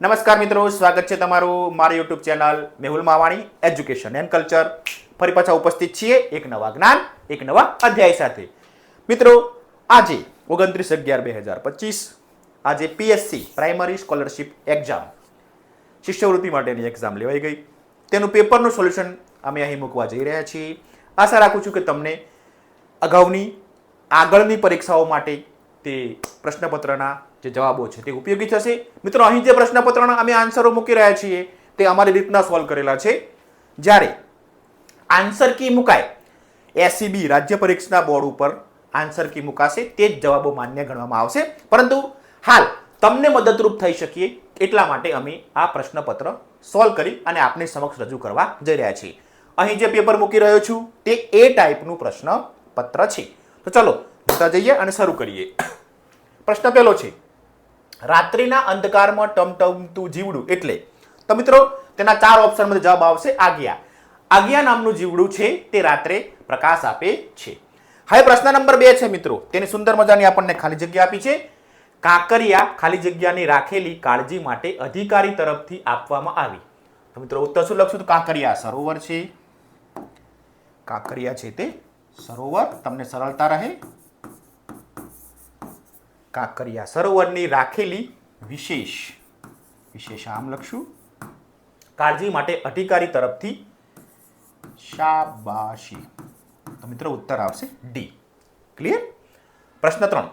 નમસ્કાર મિત્રો, સ્વાગત છે તમારું મારી YouTube channel Mehul Mavani education and culture. ફરી પાછા ઉપસ્થિત છીએ એક નવા જ્ઞાન, એક નવા અધ્યાય સાથે. મિત્રો, આજે 29/11/2025 આજે પીએસસી પ્રાઇમરી સ્કોલરશિપ એક્ઝામ શિષ્યવૃત્તિ માટેની એક્ઝામ લેવાઈ ગઈ. તેનું પેપરનું સોલ્યુશન અમે અહીં મૂકવા જઈ રહ્યા છીએ. આશા રાખું છું કે તમને અગાઉની આગળની પરીક્ષાઓ માટે તે પ્રશ્નપત્રના જે જવાબો છે તે ઉપયોગી થશે. મિત્રો, અહીં જે પ્રશ્નપત્રના અમે આન્સરો મૂકી રહ્યા છીએ તે અમારી રીતના સોલ્વ કરેલા છે. જ્યારે આન્સર કી મુકાય, એસસીબી રાજ્ય પરીક્ષા બોર્ડ ઉપર આન્સર કી મુકાશે, તે જ જવાબો માન્ય ગણવામાં આવશે. પરંતુ હાલ તમને મદદરૂપ થઈ શકીએ એટલા માટે અમે આ પ્રશ્નપત્ર સોલ્વ કરી અને આપની સમક્ષ રજૂ કરવા જઈ રહ્યા છીએ. અહીં જે પેપર મૂકી રહ્યો છું તે એ ટાઈપનું પ્રશ્નપત્ર છે. તો ચલો જોતા જઈએ અને શરૂ કરીએ. પ્રશ્ન પહેલો છે, રાત્રિના અંધકારમાં ટમટમતું જીવડું એટલે? તો મિત્રો, તેના 4 ઓપ્શનમાં જવાબ આવશે આજ્ઞા. આજ્ઞા નામનું જીવડું છે તે રાત્રે પ્રકાશ આપે છે. હવે પ્રશ્ન નંબર 2 છે મિત્રો, તેની સુંદર મજાની આપણને ખાલી જગ્યા આપી છે. કાંકરિયા ખાલી જગ્યાની રાખેલી કાળજી માટે અધિકારી તરફથી આપવામાં આવી. તો મિત્રો, ઉત્તર શું લખશું? તો કાંકરિયા સરોવર છે. કાંકરિયા છે તે સરોવર, તમને સરળતા રહે. કાંકરિયા સરોવરની રાખેલી વિશેષ આમ લખશું, કાળજી માટે અધિકારી તરફથી શાબાશી. તો મિત્રો, ઉત્તર આવશે ડી. ક્લિયર? પ્રશ્ન 3,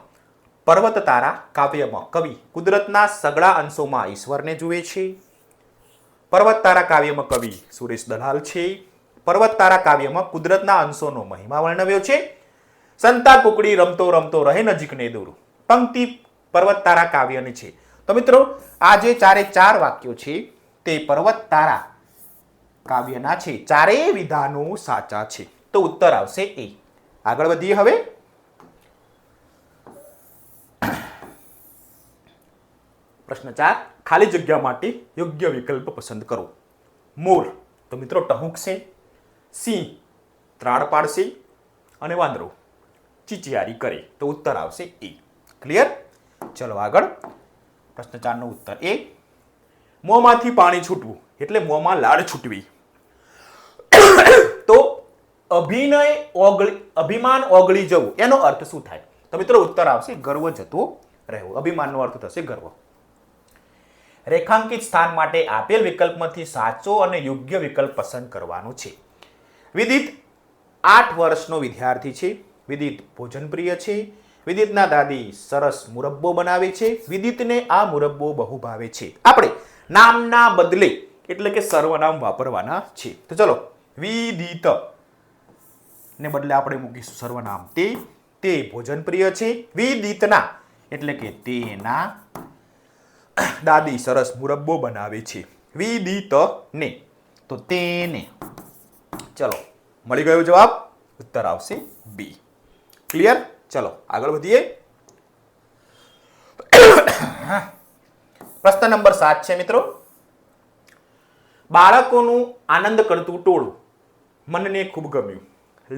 પર્વત તારા કાવ્યમાં કવિ કુદરતના સગળા અંશોમાં ઈશ્વરને જુએ છે. પર્વત તારા કાવ્યમાં કવિ સુરેશ દલાલ છે. પર્વત તારા કાવ્યમાં કુદરતના અંશોનો મહિમા વર્ણવ્યો છે. સંતા કુકડી રમતો રમતો રહે નજીકને દૂર. પંક્તિ પર્વત તારા કાવ્યની છે. તો મિત્રો, આ જે 4 વાક્યો છે તે પર્વત તારા કાવ્યના છે. 4 વિધાનો સાચા છે. તો ઉત્તર આવશે એ. આગળ વધીએ. હવે પ્રશ્ન 4, ખાલી જગ્યા માટે યોગ્ય વિકલ્પ પસંદ કરો. મોર તો મિત્રો ટહુક છે. સિંહ ત્રાડ પાડશે અને વાંદરો ચીચિયારી કરે. તો ઉત્તર આવશે એ. ક્લિયર? ચલો આગળ. પ્રશ્ન 4 નો ઉત્તર એ. મોંમાંથી પાણી છૂટવું એટલે મોંમાં લાળ છૂટવી. તો અભિમાન ઓગળી જવું એનો અર્થ શું થાય? તો મિત્રો, ઉત્તર આવશે ગર્વ જતો રહેવો. અભિમાનનો અર્થ થશે ગર્વ. રેખાંકિત સ્થાન માટે આપેલ વિકલ્પમાંથી સાચો અને યોગ્ય વિકલ્પ પસંદ કરવાનો છે. વિદિત 8 વર્ષનો વિદ્યાર્થી છે. વિદિત ભોજનપ્રિય છે. વિદિતના દાદી સરસ મુરબ્બો બનાવે છે. વિદિતને આ મુરબ્બો બહુ ભાવે છે. આપણે નામના બદલે એટલે કે સર્વનામ વાપરવાના છે. તો ચલો, વિદિત ને બદલે આપણે મૂકીશું સર્વનામ. તે ભોજનપ્રિય છે. વિદિતના એટલે કે તેના દાદી સરસ મુરબ્બો બનાવે છે. વિદિતને તો તેને. ચલો, મળી ગયો જવાબ. ઉત્તર આવશે બી. ક્લિયર? ચલો આગળ વધીએ. પ્રશ્ન નંબર 7 છે મિત્રો, બાળકોનું આનંદ કરતું ટોળું મનને ખૂબ ગમ્યું.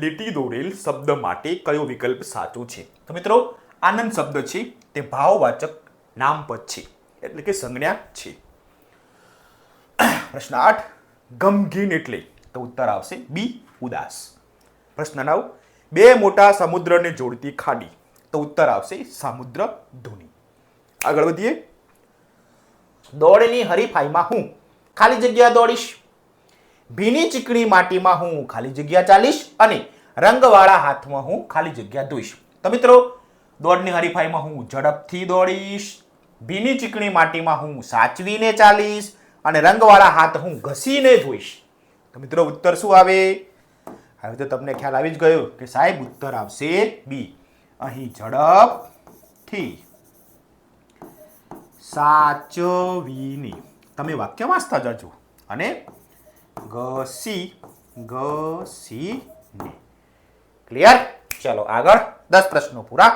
લીટી દોરેલ શબ્દ માટે કયો વિકલ્પ સાચો છે? તો મિત્રો, આનંદ શબ્દ છે તે ભાવવાચક નામપદ છે એટલે કે સંજ્ઞા છે. પ્રશ્ન 8, ગમગીન એટલે? તો ઉત્તર આવશે બી, ઉદાસ. પ્રશ્ન 9, 2 મોટા સમુદ્રને જોડતી ખાડી. તો ઉત્તર આવશે સામુદ્ર ધુની. આગળ વધીએ. દોડની હરીફાઈમાં હું ખાલી જગ્યા દોડીશ. ભીની ચીકણી માટીમાં હું ખાલી જગ્યા ચાલીશ અને રંગવાળા હાથમાં હું ખાલી જગ્યા ધોઈશ. તો મિત્રો, દોડની હરીફાઈમાં હું ઝડપથી દોડીશ. ભીની ચીકણી માટીમાં હું સાચવીને ચાલીશ અને રંગવાળા હાથ હું ઘસીને ધોઈશ. તો મિત્રો, ઉત્તર શું આવે? હવે તો તમને ખ્યાલ આવી જ ગયો કે સાહેબ ઉત્તર આવશે બી. અહીં ઝડપથી સાચવીને. તમે વાક્ય વાંચતા જજો અને ઘસીને. ક્લિયર? ચલો આગળ. 10 પ્રશ્નો પૂરા.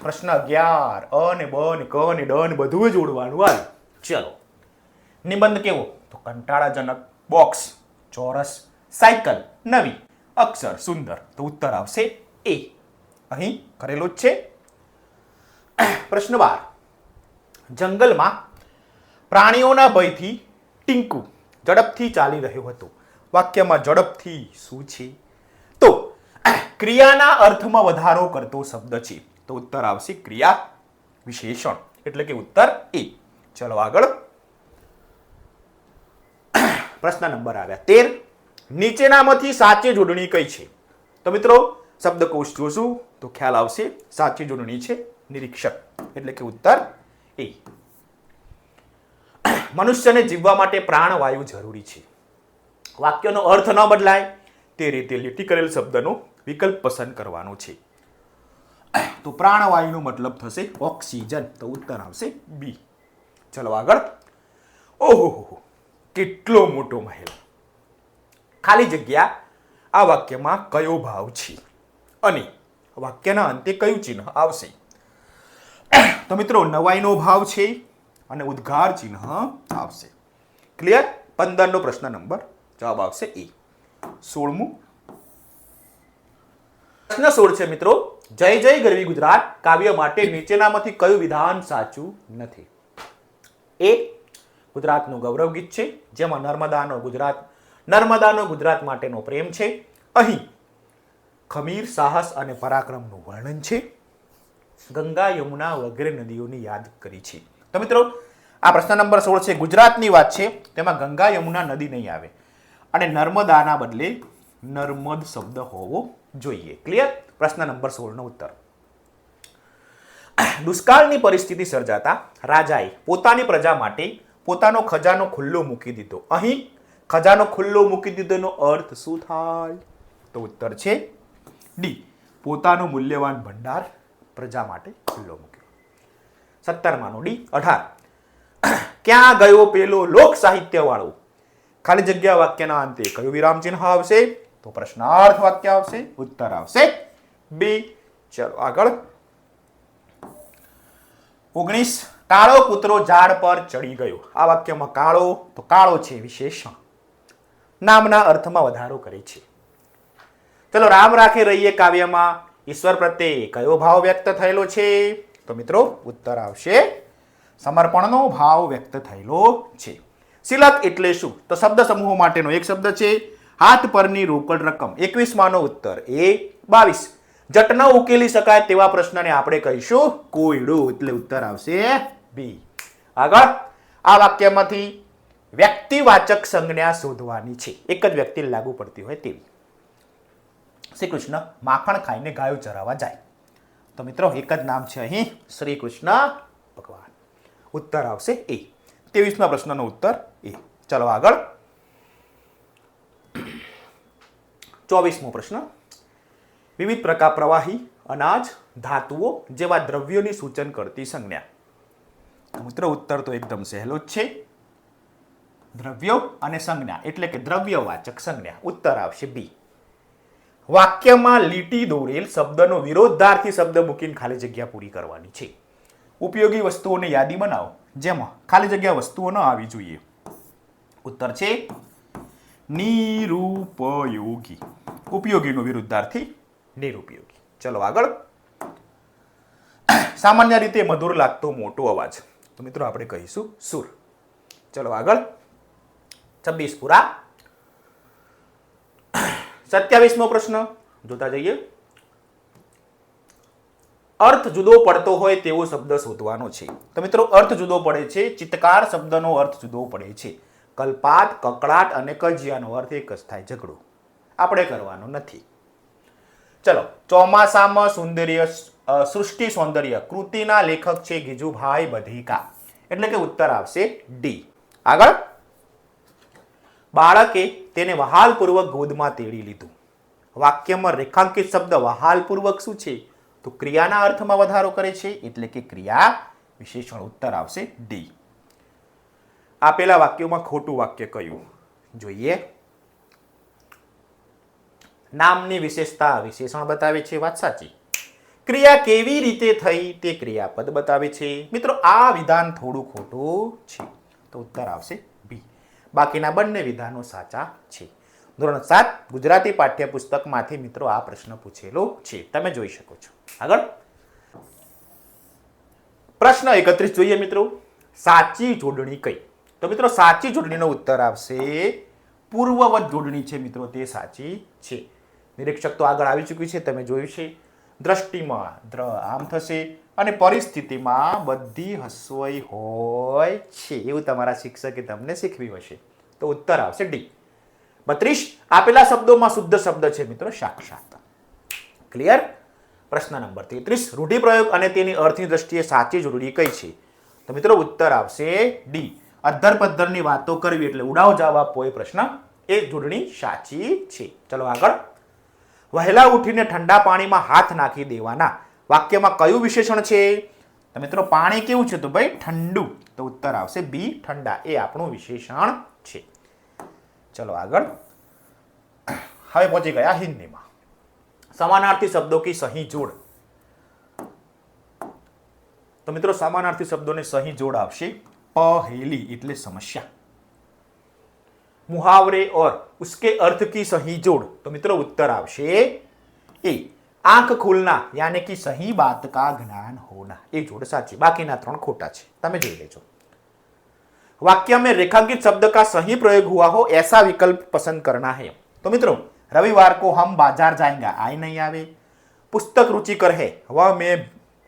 પ્રશ્ન 11, અ ને બ ને ક ને ડ ને બધું જોડવાનું આવે. ચલો, નિબંધ કેવો? તો કંટાળાજનક. બોક્સ ચોરસ. સાયકલ નવી. અક્ષર સુંદર. તો ઉત્તર આવશે એ. અહીં કરેલો જ છે. પ્રશ્ન 12, જંગલમાં પ્રાણીઓના ભયથી ટીંકુ ઝડપથી ચાલી રહ્યો હતો. વાક્યમાં ઝડપથી શું છે? તો ક્રિયાના અર્થમાં વધારો કરતો શબ્દ છે. તો ઉત્તર આવશે ક્રિયા વિશેષણ, એટલે કે ઉત્તર એ. ચલો આગળ. પ્રશ્ન નંબર આવ્યા 13. નીચેનામાંથી સાચી જોડણી કઈ છે? તો મિત્રો શબ્દકોશ જોશું તો ખ્યાલ આવશે. સાચી જોડણી છે નિરીક્ષક, એટલે કે ઉત્તર એ. મનુષ્યને જીવવા માટે પ્રાણવાયુ જરૂરી છે. વાક્યનો અર્થ ન બદલાય તે રીતે લીટી કરેલ શબ્દનો વિકલ્પ પસંદ કરવાનો છે. તો પ્રાણવાયુનો મતલબ થશે ઓક્સિજન. તો ઉત્તર આવશે બી. ચલો આગળ. ઓહો, કેટલો મોટો મહેલ. ખાલી જગ્યા આ વાક્યમાં કયો ભાવ છે અને વાક્યના અંતે કયું ચિહ્ન આવશે? તો મિત્રો નવાઈનો ભાવ છે અને ઉદ્ગાર ચિહ્ન આવશે. ક્લિયર? 15 નો પ્રશ્ન નંબર જવાબ આવશે એ. 16મું પ્રશ્ન 16 છે મિત્રો. જય જય ગરવી ગુજરાત કાવ્ય માટે નીચેનામાંથી કયું વિધાન સાચું નથી? એ ગુજરાતનું ગૌરવ ગીત છે, જેમાં નર્મદાનો ગુજરાત માટેનો પ્રેમ છે. અહીં ખમીર, સાહસ અને પરાક્રમનું વર્ણન છે. ગંગા, યમુના વગેરે નદીઓની યાદ કરી છે. તો મિત્રો આ પ્રશ્ન નંબર 16 છે, ગુજરાતની વાત છે. તેમાં ગંગા, યમુના નદી નહીં આવે અને નર્મદાના બદલે નર્મદ શબ્દ હોવો જોઈએ. ક્લિયર? પ્રશ્ન નંબર 16 નો ઉત્તર. દુષ્કાળની પરિસ્થિતિ સર્જાતા રાજાએ પોતાની પ્રજા માટે પોતાનો ખજાનો ખુલ્લો મૂકી દીધો. અહીં ખજાનો ખુલ્લો મૂકી દીધોનો અર્થ શું થાય? તો ઉત્તર છે ડી. પોતાનો મૂલ્યવાન ભંડાર પ્રજા માટે ખુલ્લો મૂક્યો. 17માનો ડી. 18. ક્યાં ગયો પેલો લોક સાહિત્ય વાળો? ખાલી જગ્યા વાક્યના અંતે કયું વિરામ ચિહ્ન આવશે? તો પ્રશ્નાર્થ વાક્ય આવશે. ઉત્તર આવશે બી. ચલો આગળ. 19. કાળો કૂતરો ઝાડ પર ચડી ગયો. આ વાક્યમાં કાળો, તો કાળો છે વિશેષણ, નામના અર્થમાં વધારો કરે છે. ચલો રામ રાખે રહીએ કાવ્યમાં ઈશ્વર પ્રત્યે કયો ભાવ વ્યક્ત થયેલો છે? તો મિત્રો ઉત્તર આવશે સમર્પણનો ભાવ વ્યક્ત થયેલો છે. શિલક એટલે શું? તો શબ્દ સમૂહો માટેનો એક શબ્દ છે. હાથ પરની રોકડ રકમ. 21માનો ઉત્તર એ. 22. જટ ન ઉકેલી શકાય તેવા પ્રશ્નને આપણે કહીશું કોયડો, એટલે ઉત્તર આવશે બી. આગળ. આ વાક્યમાંથી વ્યક્તિવાચક સંજ્ઞા શોધવાની છે. એક જ વ્યક્તિ લાગુ પડતી હોય તેવી. શ્રી કૃષ્ણ માખણ ખાઈને ગાયો ચરાવવા જાય. તો મિત્રો એક જ નામ છે અહીં, શ્રી કૃષ્ણ ભગવાન. ઉત્તર આવશે એ. 23મા પ્રશ્નનો ઉત્તર એ. ચલો આગળ. 24મો પ્રશ્ન. વિવિધ પ્રકાર પ્રવાહી, અનાજ, ધાતુઓ જેવા દ્રવ્યોની સૂચન કરતી સંજ્ઞા. મિત્રો ઉત્તર તો એકદમ સહેલો જ છે. દ્રવ્યો અને સંજ્ઞા એટલે કે દ્રવ્યવાચક સંજ્ઞા. ઉત્તર આવશે બી. વાક્યમાં લીટી દોરેલ શબ્દનો વિરોધાર્થી શબ્દ મૂકીને ખાલી જગ્યા પૂરી કરવાની છે. ઉપયોગી વસ્તુઓની યાદી બનાવો જેમાં ખાલી જગ્યા વસ્તુઓ ન આવી જોઈએ. ઉત્તર છે નિરુપયોગી. ઉપયોગીનો વિરુદ્ધાર્થી નિરુપયોગી. ચલો આગળ. સામાન્ય રીતે મધુર લાગતો મોટો અવાજ. તો મિત્રો આપણે કહીશું સુર. ચલો આગળ. 26 પૂરા. 27મો પ્રશ્ન જોતા જઈએ. અર્થ જુદો પડતો હોય તેવો શબ્દ શોધવાનો છે. તો મિત્રો અર્થ જુદો પડે છે. ચિત્કાર શબ્દનો અર્થ જુદો પડે છે. કલ્પાત, કકળાટ અને કજિયાનો અર્થ એક જ થાય, ઝઘડો. આપણે કરવાનો નથી. ચલો. ચોમાસામાં સૃષ્ટિ સૌંદર્ય કૃતિના લેખક છે ગીજુભાઈ બધીકા, એટલે કે ઉત્તર આવશે ડી. આગળ. બાળકે તેને વહાલપૂર્વક ગોદમાં તેડી લીધું. વાક્યમાં રેખાંકિત શબ્દ વહાલપૂર્વક શું છે? તો ક્રિયાના અર્થમાં વધારો કરે છે, એટલે કે ક્રિયા વિશેષણ. ઉત્તર આવશે ડી. આપેલા વાક્યોમાં ખોટું વાક્ય કયું? જોઈએ. નામની વિશેષતા વિશેષણ બતાવે છે, વાત સાચી. ક્રિયા કેવી રીતે થઈ તે ક્રિયાપદ બતાવે છે. મિત્રો આ વિધાન થોડું ખોટું છે, તો ઉત્તર આવશે બી. બાકીના બંને વિધાનો સાચા છે. ધોરણ 7 ગુજરાતી પાઠ્યપુસ્તકમાંથી મિત્રો આ પ્રશ્ન પૂછેલો છે, તમે જોઈ શકો છો. આગળ. પ્રશ્ન 31 જોઈએ મિત્રો. સાચી જોડણી કઈ? તો મિત્રો સાચી જોડણીનો ઉત્તર આવશે પૂર્વવત જોડણી છે મિત્રો, તે સાચી છે. નિરીક્ષક તો આગળ આવી ચૂક્યું છે, તમે જોયું છે. દ્રષ્ટિમાં દ્ર આમ થશે અને પરિસ્થિતિમાં બધી હસવઈ હોય છે, એવું તમારા શિક્ષકે તમને શીખવ્યું હશે. તો ઉત્તર આવશે ડી. 32 આપેલા શબ્દોમાં શુદ્ધ શબ્દ છે મિત્રો સાક્ષાત. ક્લિયર? પ્રશ્ન નંબર 33 રૂઢિપ્રયોગ અને તેની અર્થની દ્રષ્ટિએ સાચી જોડણી કઈ છે? તો મિત્રો ઉત્તર આવશે ડી. અધ્ધર પદ્ધરની વાતો કરવી એટલે ઉડાવ જવાબ આપવો એ પ્રશ્ન, એ જોડણી સાચી છે. ચલો આગળ. વહેલા ઉઠીને ઠંડા પાણીમાં હાથ નાખી દેવાના વાક્યમાં કયું વિશેષણ છે? તો મિત્રો પાણી કેવું છે? તો ભાઈ ઠંડુ. તો ઉત્તર આવશે બી ઠંડા, એ આપણું વિશેષણ છે. ચલો આગળ. હવે પહોંચી ગયા હિન્દીમાં. સમાનાર્થી શબ્દો की सही जोड़. તો મિત્રો સમાનાર્થી શબ્દોને સહી જોડ આવશે पहेली એટલે समस्या. मुहावरे और उसके अर्थ की सही जोड़. तो मित्रों उत्तर आवशे ए आंख खुलना यानी कि सही बात का ज्ञान होना. ये जोड़ साची, बाकीना त्रण खोटा छे, તમે જોઈ લેજો. वाक्य में रेखांकित शब्द का सही प्रयोग हुआ हो ऐसा विकल्प पसंद करना है. तो मित्रों रविवार को हम बाजार जाएंगे, आए नहीं आवे. पुस्तक रुचिकर है,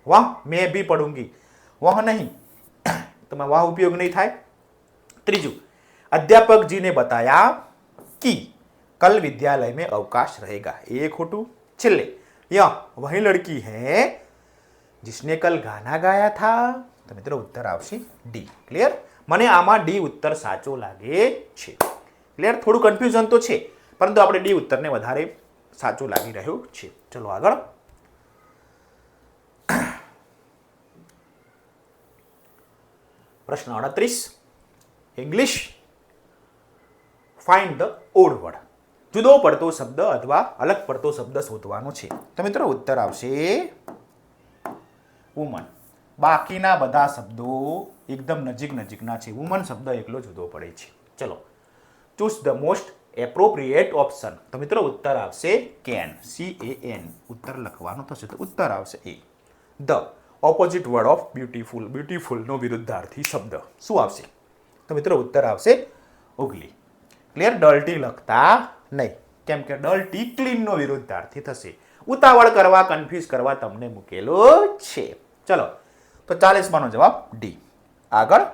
वह मैं भी पढ़ूंगी, वह नहीं, तो मैं वह उपयोग नहीं था. त्रीजू अध्यापक जी ने बताया कि कल विद्यालय में अवकाश रहेगा. ये खोटू. छेल्ले यह वही लड़की है जिसने कल गाना गाया था. तो मित्रों उत्तर आवशे डी. क्लियर? મને આમાં ડી ઉત્તર સાચો લાગે છે. ક્લિયર? થોડું કન્ફ્યુઝન તો છે, પરંતુ આપણે ડી ઉત્તરને વધારે સાચું લાગી રહ્યું છે. ચલો આગળ. પ્રશ્ન 38 English. Find the odd word. જુદો પડતો શબ્દ અથવા અલગ પડતો શબ્દ શોધવાનો છે. તો મિત્રો ઉત્તર આવશે વુમન. બાકીના બધા શબ્દો એકદમ નજીકના છે, વુમન શબ્દ એકલો જુદો પડે છે. ચલો. Choose the most appropriate option. તો મિત્રો ઉત્તર આવશે કેન, CAN. ઉત્તર લખવાનો થશે તો ઉત્તર આવશે એ. The opposite word of beautiful. બ્યુટીફુલનો વિરુદ્ધાર્થી શબ્દ શું આવશે? તો મિત્રો ઉત્તર આવશે ઉગલી. ક્લિયર? ડર્ટી લખતા નહીં, કેમ કે ડર્ટી ક્લીનનો વિરુદ્ધાર્થી થશે. ઉતાવળ કરવા, કન્ફ્યુઝ કરવા તમને મૂકેલો છે. ચલો તો 40 જવાબ ડી. આગળ.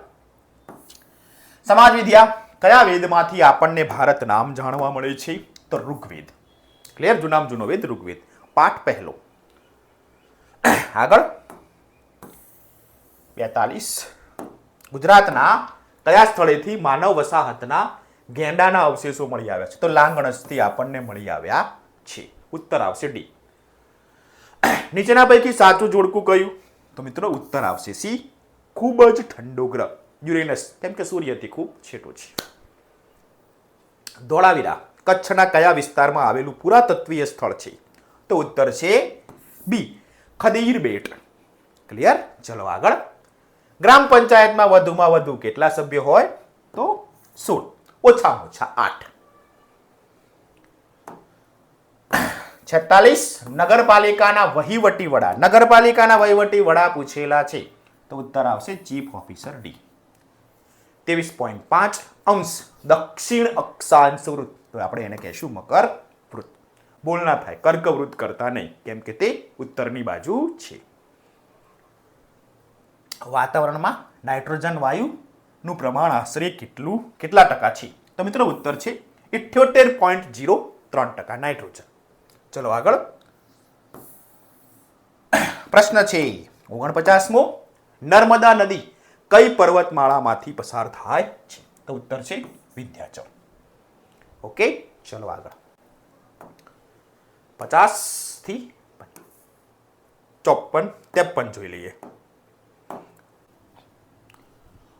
સમાજ વિદ્યા. કયા વેદમાંથી આપણને ભારત નામ જાણવા મળે છે? તો ઋગ્વેદ. ક્લિયર? જૂનામાં જૂનો વેદ ઋગ્વેદ. પાઠ પહેલો. આગળ. 42 ગુજરાતના કયા સ્થળેથી માનવ વસાહતના ગેંડાના અવશેષો મળી આવ્યા છે? તો લાંગણજથી આપણને મળી આવ્યા છે. ઉત્તર આવશે ડી. નીચેના પૈકી સાચું જોડકું કયું? તો મિત્રો ઉત્તર આવશે સી. ખૂબ જ ઠંડો ગ્રહ યુરેનસ, કેમ કે સૂર્યથી ખૂબ છેટો છે. ધોળાવીરા કચ્છના કયા વિસ્તારમાં આવેલું પુરાતત્વીય સ્થળ છે? તો ઉત્તર છે બી ખદીર બેટ. ક્લિયર? ચલો આગળ. ગ્રામ પંચાયતમાં વધુમાં વધુ કેટલા સભ્યો હોય? તો 16, ઓછામાં ઓછા 8. 46 નગરપાલિકાના વહીવટી વડા. નગરપાલિકાના વહીવટી વડા પૂછેલા છે, તો ઉત્તર આવશે ચીફ ઓફિસર ડી. 23.5 અંશ દક્ષિણ અક્ષાંશ વૃત્ત. તો આપણે એને કહેશું મકર વૃત્ત. બોલ ના થાય, કર્કવૃત્ત કરતા નહીં, કેમ કે તે ઉત્તરની બાજુ છે. વાતાવરણમાં નાઇટ્રોજન વાયુનું પ્રમાણ આશરે કેટલા ટકા છે? તો મિત્રો ઉત્તર છે 78.03% નાઇટ્રોજન. ચલો આગળ. પ્રશ્ન છે 49મો. નર્મદા નદી કઈ પર્વતમાળામાંથી પસાર થાય છે? તો ઉત્તર છે વિંધ્યાચલ. ઓકે, ચલો આગળ. 50 થી 54, 53 જોઈ લઈએ.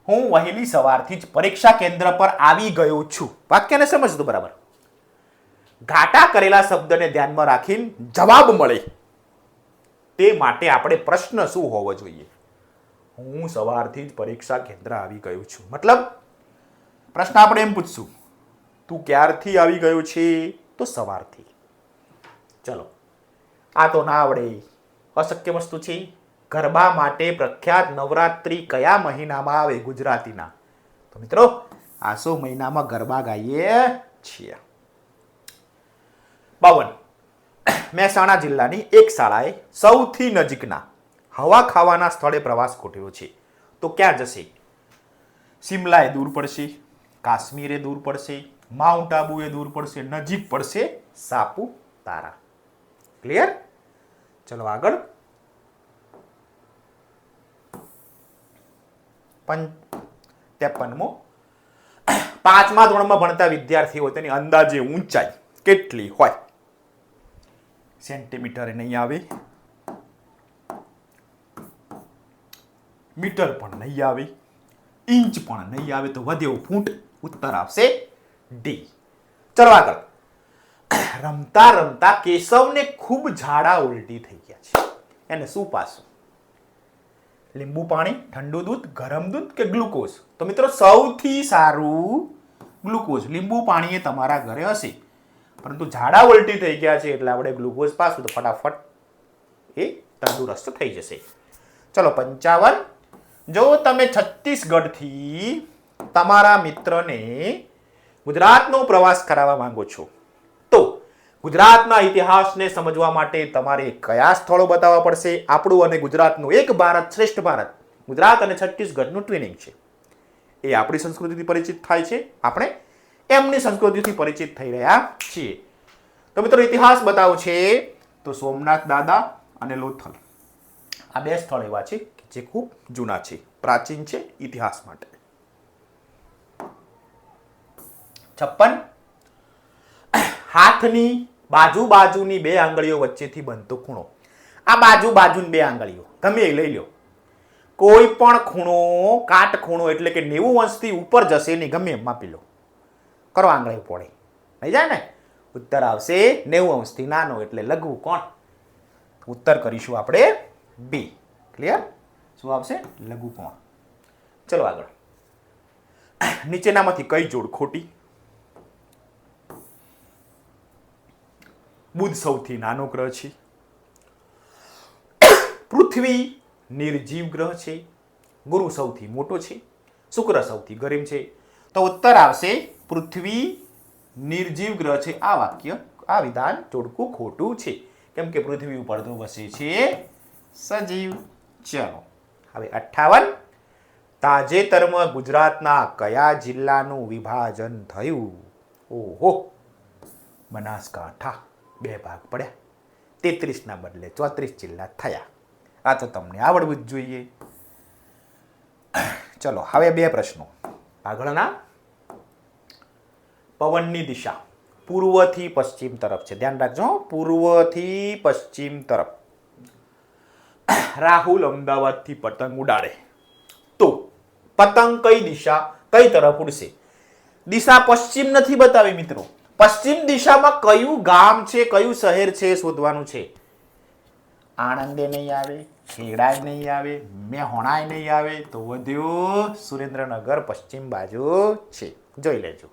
હું વહેલી સવારથી જ પરીક્ષા કેન્દ્ર પર આવી ગયો છું. વાક્યને સમજજો બરાબર. ઘાટા કરેલા શબ્દને ધ્યાનમાં રાખીને જવાબ મળે તે માટે આપણે પ્રશ્ન શું હોવો જોઈએ? હું સવારથી જ પરીક્ષા કેન્દ્ર આવી ગયો છું. મતલબ પ્રશ્ન આપણે એમ પૂછશું, તું ક્યારથી આવી ગયો છે? તો સવારથી. ચલો, આ તો ના આવડે, અશક્ય વસ્તુ છે. ગરબા માટે પ્રખ્યાત નવરાત્રી કયા મહિનામાં આવે ગુજરાતીના? તો મિત્રો આસો મહિનામાં ગરબા ગાઈએ છીએ. 52. મહેસાણા જિલ્લાની એક શાળાએ સૌથી નજીકના હવા ખાવાના સ્થળે પ્રવાસ ગોઠવ્યો છે. તો ક્યાં જશે? સિમલા એ દૂર પડશે, કાશ્મીર એ દૂર પડશે, માઉન્ટ આબુ એ દૂર પડશે, નજીક પડશે સાપુતારા. ક્લિયર? ચલો આગળ. 53મો. 5મા ધોરણમાં ભણતા વિદ્યાર્થીઓ તેની અંદાજે ઊંચાઈ કેટલી હોય? સેન્ટીમીટર નહીં આવે, મીટર પણ નહીં આવે, ઇંચ પણ નહીં આવે, તો વધ્યો ફૂટ. ઉત્તર આવશે ડી. ચલો આગળ. રમતા રમતા કેશવને ખૂબ ઝાડા ઉલટી થઈ ગયા છે. એને શું પાસું? લીંબુ પાણી, ઠંડુ દૂધ, ગરમ દૂધ કે ગ્લુકોઝ? તો મિત્રો સૌથી સારું ગ્લુકોઝ. લીંબુ પાણી એ તમારા ઘરે હશે, પરંતુ ઝાડા ઉલટી થઈ ગયા છે એટલે આપણે ગ્લુકોઝ પાસું, તો ફટાફટ એ તંદુરસ્ત થઈ જશે. ચલો 55. જો તમે છત્તીસગઢથી તમારા મિત્રને ગુજરાતનો પ્રવાસ કરાવવા માંગો છો, તો ગુજરાતના ઇતિહાસને સમજવા માટે તમારે કયા સ્થળો બતાવવા પડશે? આપણું અને ગુજરાતનું એક ભારત શ્રેષ્ઠ ભારત, ગુજરાત અને છત્તીસગઢનું ટ્વિનિંગ છે. એ આપણી સંસ્કૃતિથી પરિચિત થાય છે, આપણે એમની સંસ્કૃતિથી પરિચિત થઈ રહ્યા છીએ. તો મિત્રો ઇતિહાસ બતાવો છે તો સોમનાથ દાદા અને લોથલ આ બે સ્થળ એવા છે જે ખૂબ જૂના છે, પ્રાચીન છે ઇતિહાસ માટે. 56. હાથની બાજુની બે આંગળીઓ વચ્ચેથી બનતો ખૂણો. આ બાજુની બે આંગળીઓ તમે એ લઈ લો. કોઈ પણ ખૂણો, કાટ ખૂણો એટલે કે 90 અંશથી ઉપર જશે નહીં, ગમે એમ માપી લો. કરો આંગળી પોળી થઈ જાય ને. ઉત્તર આવશે 90 અંશથી નાનો એટલે લઘુ કોણ? ઉત્તર કરીશું આપણે બી. ક્લિયર? શું આવશે? લઘુ કોણ. ચલો આગળ. નીચેનામાંથી કઈ જોડ ખોટી? બુધ સૌથી નાનો ગ્રહ છે, પૃથ્વી નિર્જીવ ગ્રહ છે, ગુરુ સૌથી મોટો છે, શુક્ર સૌથી ગરીબ છે. તો ઉત્તર આવશે પૃથ્વી નિર્જીવ ગ્રહ છે. આ વાક્ય, આ વિધાન જોડકું ખોટું છે, કેમ કે પૃથ્વી ઉપર તો વસે છે સજીવ. ચલો હવે 58. તાજેતરમાં ગુજરાતના કયા જિલ્લાનું વિભાજન થયું? ઓહો, બનાસકાંઠા 2 ભાગ પડ્યા, 33ના બદલે 34 જિલ્લા થયા. આ તો તમને આવડવું જ જોઈએ. ચલો હવે 2 પ્રશ્નો આગળના. પવનની દિશા પૂર્વથી પશ્ચિમ તરફ છે, ધ્યાન રાખજો, પૂર્વથી પશ્ચિમ તરફ. રાહુલ અમદાવાદથી પતંગ ઉડાડે તો પતંગ કઈ દિશા, કઈ તરફ ઉડશે? દિશા પશ્ચિમ નથી બતાવી મિત્રો. પશ્ચિમ દિશામાં કયું ગામ છે, કયું શહેર છે શોધવાનું છે. આણંદે નહીં આવે, ખેડાય નહીં આવે, મેહોણાય નહીં આવે, તો વધ્યું સુરેન્દ્રનગર પશ્ચિમ બાજુ છે. જોઈ લેજો.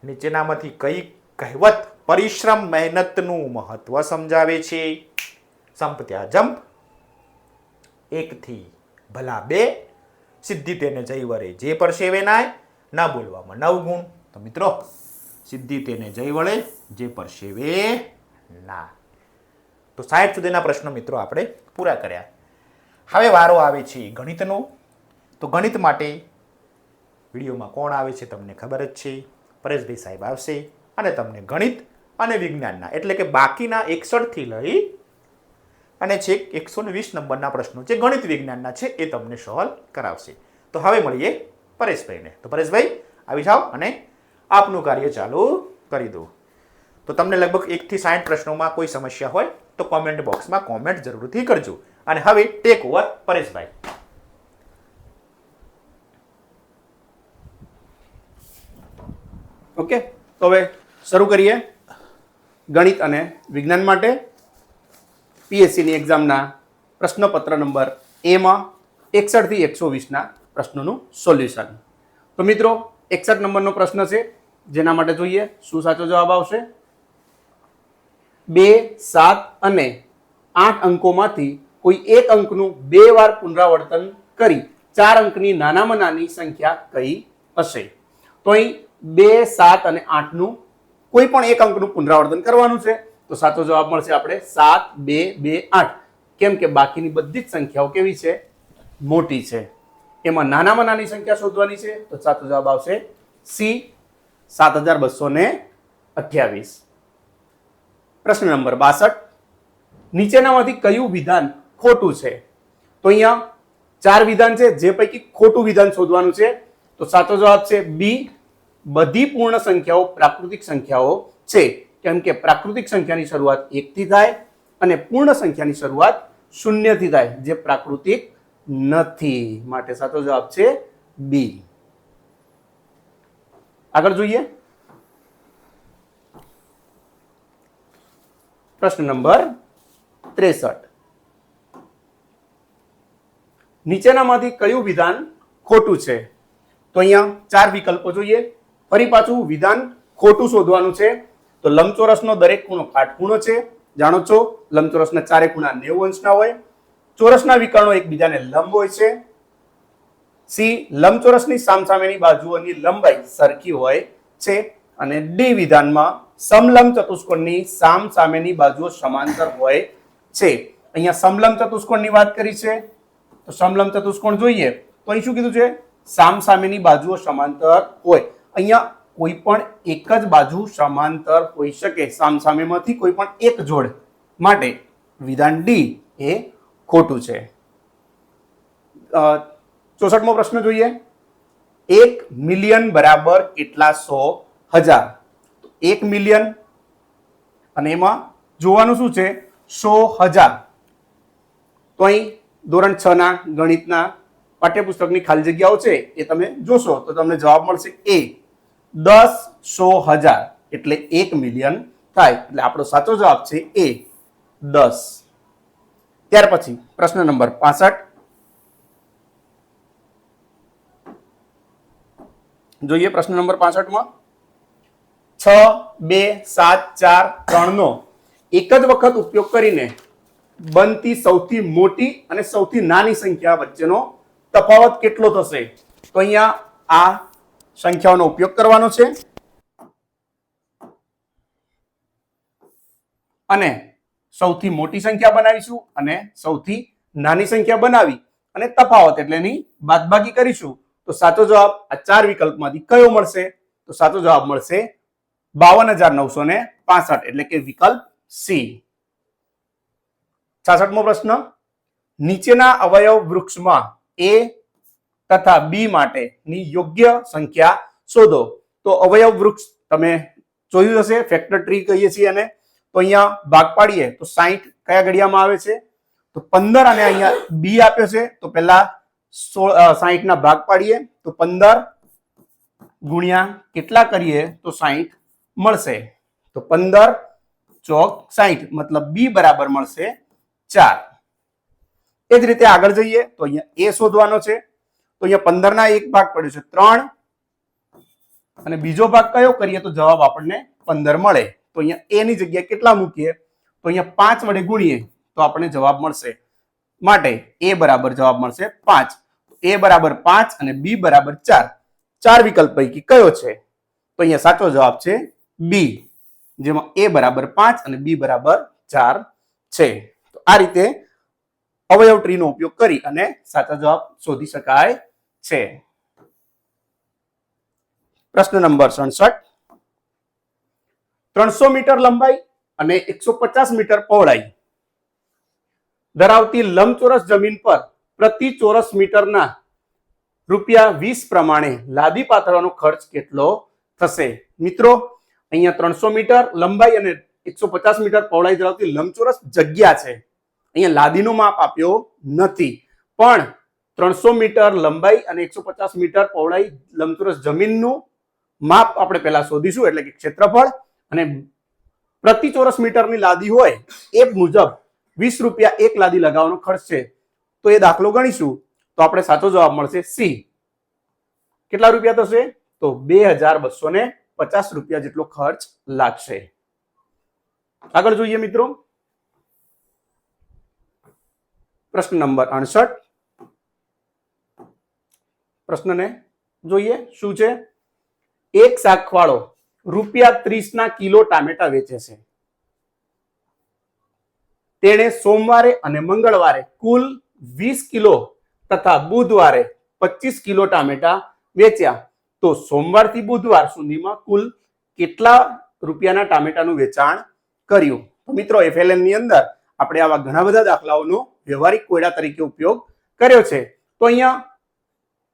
નીચેનામાંથી કઈ કહેવત પરિશ્રમ મહેનતનું મહત્વ સમજાવે છે? સંપ ત્યાં જંપ, 1 થી ભલા 2, સિદ્ધિ તેને જય વરે જે પરસેવે નાય, ના બોલવામાં 9 ગુણ. તો મિત્રો સિદ્ધિ તેને જય વળે જે પરસેવે ના. તો 60 સુધીના પ્રશ્નો મિત્રો આપણે પૂરા કર્યા. હવે વારો આવે છે ગણિતનો. તો ગણિત માટે વિડીયોમાં કોણ આવે છે તમને ખબર જ છે, પરેશભાઈ સાહેબ આવશે અને તમને ગણિત અને વિજ્ઞાનના એટલે કે બાકીના 61 થી લઈ અને છેક 120 નંબરના પ્રશ્નો જે ગણિત વિજ્ઞાનના છે એ તમને સોલ્વ કરાવશે. તો હવે મળીએ પરેશભાઈને. તો પરેશભાઈ આવી જાઓ અને આપનું કાર્ય ચાલુ કરી દો. તો તમને લગભગ 1 થી 60 પ્રશ્નોમાં કોઈ સમસ્યા હોય તો કોમેન્ટ બોક્સમાં કોમેન્ટ જરૂરથી કરજો. અને હવે ટેક ઓવર પરેશભાઈ. ઓકે, તો હવે શરૂ કરીએ ગણિત અને વિજ્ઞાન માટે પીએસસીની એક્ઝામના પ્રશ્નપત્ર નંબર એમાં 61 થી 120ના પ્રશ્નોનું સોલ્યુશન. તો મિત્રો 61 નંબરનો પ્રશ્ન છે, જેના માટે જોઈએ શું સાચો જવાબ આવશે. 2, 7 અને 8 અંકોમાંથી કોઈ એક અંકનું 2 વાર પુનરાવર્તન કરી 4 અંકની નાનામાં નાની સંખ્યા કઈ હશે? તો અહીં 2, 7 અને 8 નું કોઈ પણ એક અંકનું પુનરાવર્તન કરવાનું છે. તો સાચો જવાબ મળશે આપણે 7, 2, 2, 8. કેમ કે બાકીની બધી જ સંખ્યાઓ કેવી છે? મોટી છે. એમાં નાનામાં નાની સંખ્યા શોધવાની છે. તો સાચો જવાબ આવશે સી, 7228. પ્રશ્ન નંબર 62. નીચેનામાંથી કયું વિધાન ખોટું છે? તો અહીંયા 4 વિધાન છે, જે પૈકી ખોટું વિધાન શોધવાનું છે. તો સાચો જવાબ છે બી, બધી પૂર્ણ સંખ્યાઓ પ્રાકૃતિક સંખ્યાઓ છે. કેમ કે પ્રાકૃતિક સંખ્યાની શરૂઆત 1 થી થાય અને પૂર્ણ સંખ્યાની શરૂઆત 0 થી થાય, જે પ્રાકૃતિક નથી. માટે સાચો જવાબ છે બી. આગળ જોઈએ પ્રશ્ન નંબર 63. નીચેનામાંથી કયું વિધાન ખોટું છે? તો અહીંયા 4 વિકલ્પો જોઈએ. ફરી પાછું વિધાન ખોટું શોધવાનું છે. તો લંબચોરસનો દરેક ખૂણો કાટખૂણો છે. જાણો છો લંબચોરસના ચારે ખૂણા 90 અંશના હોય. ચોરસના વિકર્ણો એકબીજાને લંબ હોય છે. સી, લંબચોરસની સામસામેની બાજુઓની લંબાઈ સરખી હોય છે. અને ડી વિધાનમાં સમલંબ ચતુષ્કોણની સામસામેની બાજુઓ સમાંતર હોય છે. અહીંયા સમલંબ ચતુષ્કોણની વાત કરી છે. તો સમલંબ ચતુષ્કોણ જોઈએ તો અહીં શું કીધું છે? સામસામેની બાજુઓ સમાંતર હોય. અહીંયા કોઈ પણ એક જ બાજુ સમાંતર હોઈ શકે, સામસામેમાંથી કોઈ પણ એક જોડ. માટે વિધાન ડી એ ખોટું છે. 64મો પ્રશ્ન જોઈએ. 1 મિલિયન બરાબર કેટલા 100,000? 1 મિલિયન અને એમાં જોવાનું શું છે? 100,000. તો અહીં ધોરણ 6 ના ગણિતના પાઠ્યપુસ્તકની ખાલી જગ્યાઓ છે એ તમે જોશો તો તમને જવાબ મળશે એ, 10 100,000 એટલે 1 મિલિયન થાય. એટલે આપણો સાચો જવાબ છે એ, 10. ત્યાર પછી પ્રશ્ન નંબર 65 જોઈએ. પ્રશ્ન નંબર 65 માં 6, 2, 7, 4, 3 નો એક જ વખત ઉપયોગ કરીને બનતી સૌથી મોટી અને સૌથી નાની સંખ્યા વચ્ચેનો તફાવત કેટલો થશે? તો અહીંયા આ સંખ્યાઓનો ઉપયોગ કરવાનો છે અને સૌથી મોટી સંખ્યા બનાવીશું અને સૌથી નાની સંખ્યા બનાવી અને તફાવત એટલે એની બાદબાકી કરીશું. તો સાચો જવાબ આ 4 વિકલ્પમાંથી કયો મળશે? તો સાચો જવાબ મળશે 52,965 એટલે કે વિકલ્પ સી. 66મો પ્રશ્ન. નીચેના અવયવ વૃક્ષમાં એ તથા બી માટેની યોગ્ય સંખ્યા શોધો. તો અવયવ વૃક્ષ તમે જોયું હશે, ફેક્ટર ટ્રી કહીએ છીએ અને તો અહીંયા ભાગ પાડીએ તો 60 કયા ઘડિયામાં આવે છે? તો 15 અને અહીંયા બી આપ્યો છે તો પહેલા 60 ના ભાગ પાડીએ તો 15 ગુણ્યા કેટલા કરીએ તો 60 મળશે. તો 15 ચોક 60 મતલબ બી બરાબર મળશે 4. એ જ રીતે આગળ જઈએ તો અહીંયા એ શોધવાનો છે. તો અહીંયા 15 ના એક ભાગ પડ્યો છે 3 અને બીજો ભાગ કયો કરીએ તો જવાબ આપણને 15 મળે. તો અહીંયા એ ની જગ્યાએ કેટલા મૂકીએ? તો અહીંયા 5 વડે ગુણીએ તો આપણને જવાબ મળશે. માટે એ બરાબર જવાબ મળશે 5. એ બરાબર 5 અને બી બરાબર 4. 4 વિકલ્પ પૈકી કયો છે? તો અહીંયા સાચો જવાબ છે બી, જેમાં એ બરાબર 5 અને બી બરાબર 4 છે. તો આ રીતે અવયવ ટ્રીનો ઉપયોગ કરી અને સાચા જવાબ શોધી શકાય છે. પ્રશ્ન નંબર 67. 300 મીટર લંબાઈ અને 150 મીટર પહોળાઈ ધરાવતી લંબચોરસ જમીન પર પ્રતિ ચોરસ મીટરના ₹20 પ્રમાણે લાદી પાથરવાનો ખર્ચ કેટલો થશે? મિત્રો અહીંયા 300 મીટર લંબાઈ અને 150 મીટર પહોળાઈ ધરાવતી લંબચોરસ જગ્યા છે. અહીંયા લાદીનું માપ આપ્યો નથી, પણ 300 મીટર લંબાઈ અને 150 મીટર પહોળાઈ લંબચોરસ જમીનનું માપ આપણે પહેલા શોધીશું, એટલે કે ક્ષેત્રફળ, અને પ્રતિ ચોરસ મીટરની લાદી હોય એ મુજબ ₹20 એક લાદી લગાવવાનો ખર્ચ છે. તો એ દાખલો ગણીશું તો આપણે સાચો જવાબ મળશે સી. કેટલા રૂપિયા થશે? તો ₹2,250 જેટલો ખર્ચ લાગશે. આગળ જોઈએ મિત્રો. પ્રશ્ન નંબર 68. પ્રશ્નને જોઈએ શું છે. એક શાકવાળો ₹30 ના કિલો ટામેટા વેચે છે. તેણે સોમવારે અને મંગળવારે કુલ 20 કિલો તથા બુધવારે 25 કિલો ટામેટા વેચ્યા. તો સોમવારથી બુધવાર સુધીમાં કુલ કેટલા રૂપિયાના ટામેટાનું વેચાણ કર્યું? તો મિત્રો FLN ની અંદર આપણે આવા ઘણા બધા દાખલાઓનો વ્યવહારિક કોયડા તરીકે ઉપયોગ કર્યો છે. તો અહીંયા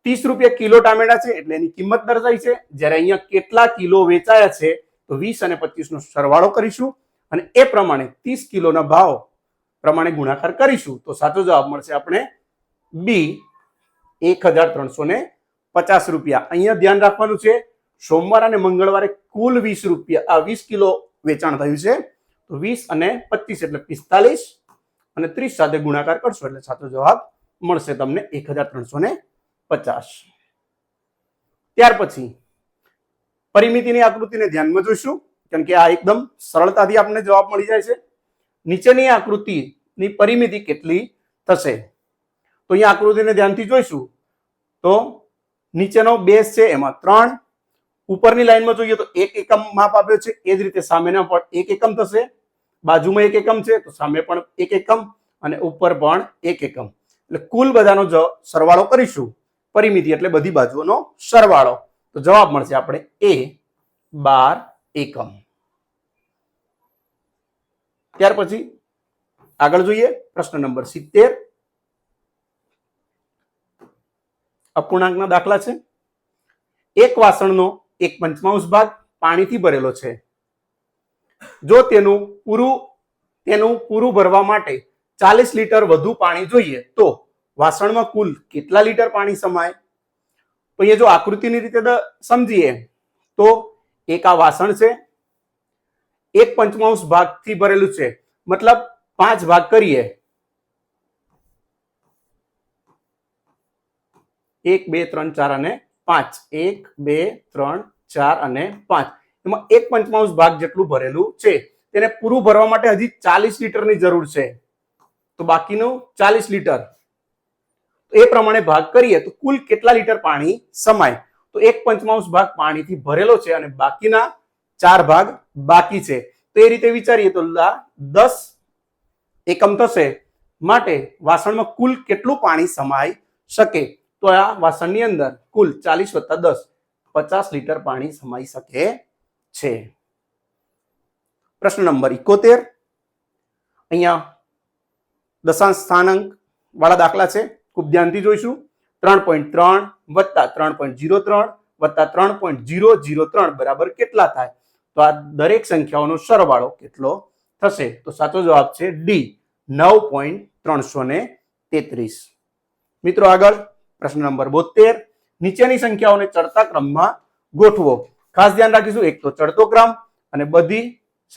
30 રૂપિયા કિલો ટામેટા છે એટલે એની કિંમત દર્શાવી છે. જ્યારે અહીંયા કેટલા કિલો વેચાયા છે તો 20 અને 25 નો સરવાળો કરીશું અને એ પ્રમાણે 30 કિલોના ભાવ પ્રમાણે ગુણાકાર કરીશું તો સાચો જવાબ મળશે આપણે બી 1350 રૂપિયા. અહીંયા ધ્યાન રાખવાનું છે સોમવાર અને મંગળવારે કુલ 20 કિલો વેચાણ થયું છે. તો 20 અને 25 એટલે 45 અને 30 સાથે ગુણાકાર કરશો એટલે સાચો જવાબ મળશે તમને 1350. ત્યાર પછી પરિમિતિની આકૃતિને ધ્યાનમાં જોઈશું કેમ કે આ એકદમ સરળતાથી આપણને જવાબ મળી જાય છે. નીચેની આકૃતિની પરિમિતિ કેટલી થશે? તો અહીંયા આકૃતિને ધ્યાનથી જોઈશું તો નીચેનો બેઝ છે એમાં 3, ઉપરની લાઈનમાં જોઈએ તો 1 એકમ માપ આપ્યો છે. એ જ રીતે સામેના પણ 1 એકમ થશે. બાજુમાં 1 એકમ છે તો સામે પણ 1 એકમ અને ઉપર પણ 1 એકમ. એટલે કુલ બધાનો સરવાળો કરીશું. પરિમિતિ એટલે બધી બાજુઓનો સરવાળો. તો જવાબ મળશે આપણે એ 12 એકમ. ત્યાર પછી આગળ જોઈએ પ્રશ્ન નંબર 70. અપૂર્ણાંકના દાખલા છે. એક વાસણનો 1/5 ભાગ પાણીથી ભરેલો છે. જો તેનું પૂરું ભરવા માટે 40 લીટર વધુ પાણી જોઈએ તો વાસણમાં કુલ કેટલા લીટર પાણી સમાય? તો એ જો આકૃતિની રીતે સમજીએ તો એક આ વાસણ છે, 1/5 ભાગથી ભરેલું છે મતલબ 5 ભાગ કરીએ 1 2 3 4 અને 5. 1 2 3 4 અને 5 એમાં 1/5 ભાગ જેટલું ભરેલું છે. તેને પૂરું ભરવા માટે હજી 40 લીટરની જરૂર છે તો બાકીનું 40 લીટર. એ પ્રમાણે ભાગ કરીએ તો કુલ કેટલા લીટર પાણી સમાય? તો 1/5 ભાગ પાણીથી ભરેલો છે અને બાકીના 4 ભાગ બાકી છે. તો એ રીતે વિચારીએ તો 10 એકમ થશે માટે વાસણમાં કુલ કેટલું પાણી સમાઈ શકે? તો આ વાસણની અંદર કુલ 40 + 10 50 લીટર પાણી સમાઈ શકે છે. પ્રશ્ન નંબર 71. અહીંયા દશાંશ સ્થાનાંક વાળા દાખલા છે. ખૂબ ધ્યાનથી જોઈશું. 3.3 + 3.03 + 3.003 બરાબર કેટલા થાય? તો આ દરેક સંખ્યાઓનો સરવાળો કેટલો થશે? તો સાચો જવાબ છે ડી 9.333. મિત્રો આગળ પ્રશ્ન નંબર 72. નીચેની સંખ્યાઓને ચડતા ક્રમમાં ગોઠવો. ખાસ ધ્યાન રાખીશું એક તો ચડતો ક્રમ અને બધી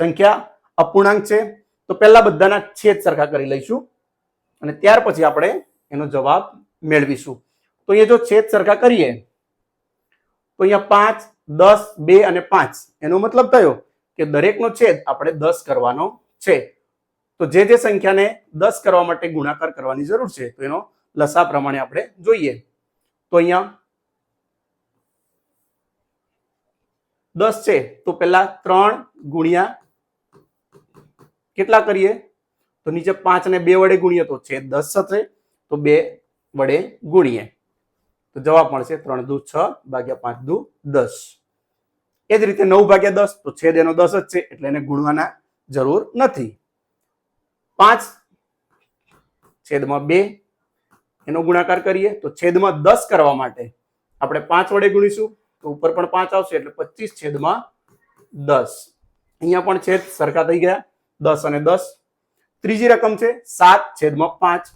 સંખ્યા અપૂર્ણાંક છે. તો પહેલા બધાના છેદ સરખા કરી લઈશું અને ત્યાર પછી આપણે એનો જવાબ મેળવીશું. તો અહીંયા જો છેદ સરખા કરીએ તો અહીંયા 5, 10, 2 અને 5 એનો મતલબ થયો કે દરેકનો છેદ આપણે 10 કરવાનો છે. તો જે સંખ્યાને 10 કરવા માટે ગુણાકાર કરવાની જરૂર છે તો એનો લસા પ્રમાણે આપણે જોઈએ. તો અહીંયા 10 છે તો પહેલા 3 ગુણ્યા કેટલા કરીએ તો નીચે 5 ને 2 વડે ગુણીએ તો છેદ 10 થશે. તો 2 વડે ગુણીએ તો જવાબ મળશે 3 દુ 6 ભાગ્યા 5 દુ 10. એ જ રીતે 9 ભાગ્યા 10 તો છેદ એનો 10 જ છે એટલે એને ગુણવાના જરૂર નથી. 5 છેદમાં 2 એનો ગુણાકાર કરીએ તો છેદમાં 10 કરવા માટે આપણે 5 વડે ગુણીશું તો ઉપર પણ 5 આવશે એટલે 25 છેદમાં 10. અહીંયા પણ છેદ સરખા થઈ ગયા 10 અને 10. ત્રીજી રકમ છે 7 છેદમાં 5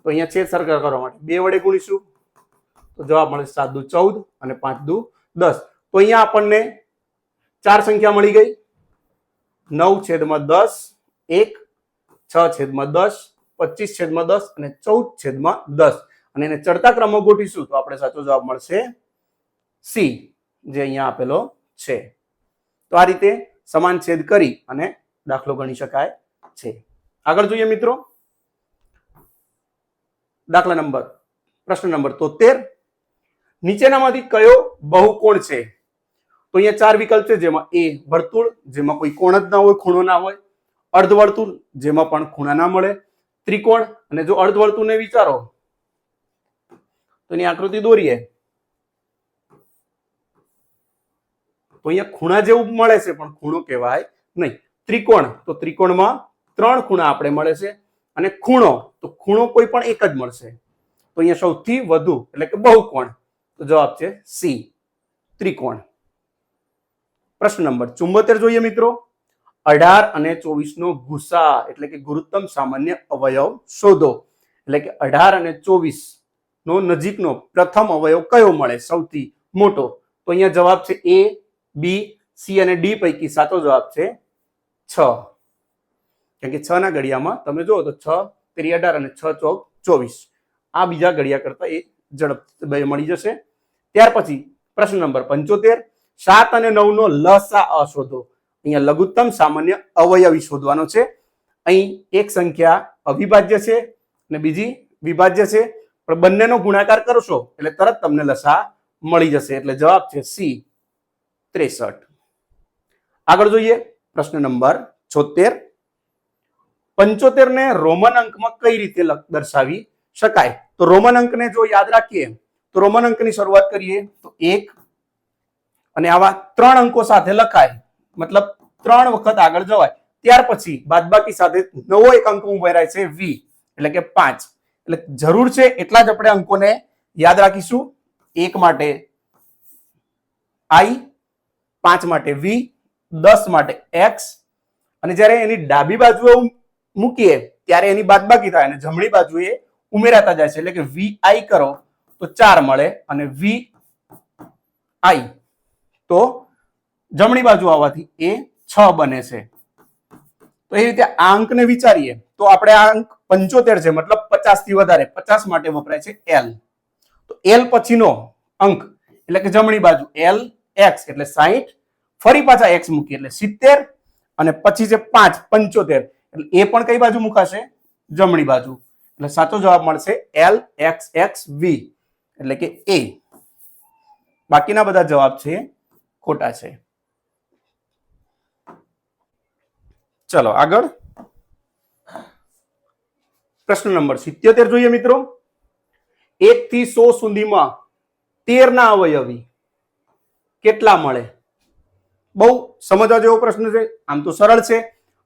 તો અહીંયા છેદ સરખા કરવા માટે 2 વડે ગુણીશું તો જવાબ મળે 7 દુ 14 અને 5 દુ 10. તો અહીંયા આપણને 4 સંખ્યા મળી ગઈ. 9 છેદમાં 10 1, 6 છેદમાં 10, 25 છેદમાં 10 અને 14 છેદમાં 10 અને એને ચડતા ક્રમમાં ગોઠવીશું તો આપણે સાચો જવાબ મળશે સી જે અહીંયા આપેલો છે. તો આ રીતે સમાન છેદ કરી અને દાખલો ગણી શકાય છે. આગળ જોઈએ મિત્રો પ્રશ્ન નંબર 73, નીચેનામાંથી કયો બહુકોણ છે? તો અહીંયા 4 વિકલ્પ છે, જેમાં એ વર્તુળ, જેમાં કોઈ કોણ જ ના હોય, ખૂણો ના હોય, અર્ધવર્તુળ, જેમાં પણ ખૂણા ના મળે, ત્રિકોણ, અને જો અર્ધવર્તુળને વિચારો તો એની આકૃતિ દોરીએ તો અહીંયા ખૂણા જેવું મળે છે, પણ ખૂણો કહેવાય નહીં. ત્રિકોણ, તો ત્રિકોણમાં 3 ખૂણા આપણે મળે છે, અને ખૂણો, તો ખૂણો કોઈ પણ એક જ મળશે. તો અહીંયા સૌથી વધુ એટલે કે બહુકોણ, તો જવાબ છે સી, ત્રિકોણ. પ્રશ્ન નંબર 74 જોઈએ મિત્રો. 18 અને 24 નો ગુસા એટલે કે ગુરુત્તમ સામાન્ય અવયવ શોધો. એટલે કે 18 અને 24 નો નજીકનો પ્રથમ અવયવ કયો મળે, સૌથી મોટો? તો અહીંયા જવાબ છે એ, બી, સી અને ડી પૈકી સાચો જવાબ છે 6. કેમ કે 6 ના ઘડિયામાં તમે જુઓ તો 6 તેરી 18 અને 6 ચોક 24. આ બીજા ઘડિયા કરતા એ ઝડપ મળી જશે. ત્યાર પછી પ્રશ્ન નંબર 75, 7 અને 9 નો લસા શોધો. અહીંયા લઘુત્તમ સામાન્ય અવયવી શોધવાનો છે. અહીં એક સંખ્યા અવિભાજ્ય છે અને બીજી વિભાજ્ય છે, પણ બંનેનો ગુણાકાર કરશો એટલે તરત તમને લસા મળી જશે. એટલે જવાબ છે સી, 63. આગળ જોઈએ પ્રશ્ન નંબર 76, 75 ને રોમન અંકમાં કઈ રીતે દર્શાવી શકાય? તો રોમન અંકને જો યાદ રાખીએ તો રોમન અંકની શરૂઆત કરીએ તો 1 અને આવા 3 અંકો સાથે લખાય, મતલબ 3 વખત આગળ જવાય. ત્યાર પછી બાદબાકી સાથે નવો એક અંક ઉમેરાય છે v, એટલે કે 5. એટલે જરૂર છે એટલા જ આપણે અંકોને યાદ રાખીશું. 1 માટે i, 5 માટે v, 10 માટે x, અને જ્યારે એની ડાબી બાજુએ મૂકીએ ત્યારે એની બાદબાકી થાય અને જમણી બાજુએ ઉમેરાતા જાય છે. એટલે કે vi કરો તો 4 મળે અને vi તો જમણી બાજુ આવવાથી એ 6 બને છે. તો એ રીતે આ અંકને વિચારીએ તો આપણે આ અંક 75 છે, મતલબ 50 થી વધારે, 50 માટે વપરાય છે l. તો l પછીનો અંક એટલે કે જમણી બાજુ l x એટલે 60, ફરી પાછા x મૂકીએ એટલે 70, અને પછી છે 5 75 એટલે એ પણ કઈ બાજુ મુકાશે? જમણી બાજુ. એટલે સાચો જવાબ મળશે l x x v, એટલે કે a. બાકીના બધા જવાબ છે ખોટા છે. ચલો આગળ પ્રશ્ન નંબર 77 જોઈએ મિત્રો. 1 થી 100 સુધીમાં 13 ના અવયવી કેટલા મળે? બહુ સમજવા જેવો પ્રશ્ન છે. આમ તો સરળ છે,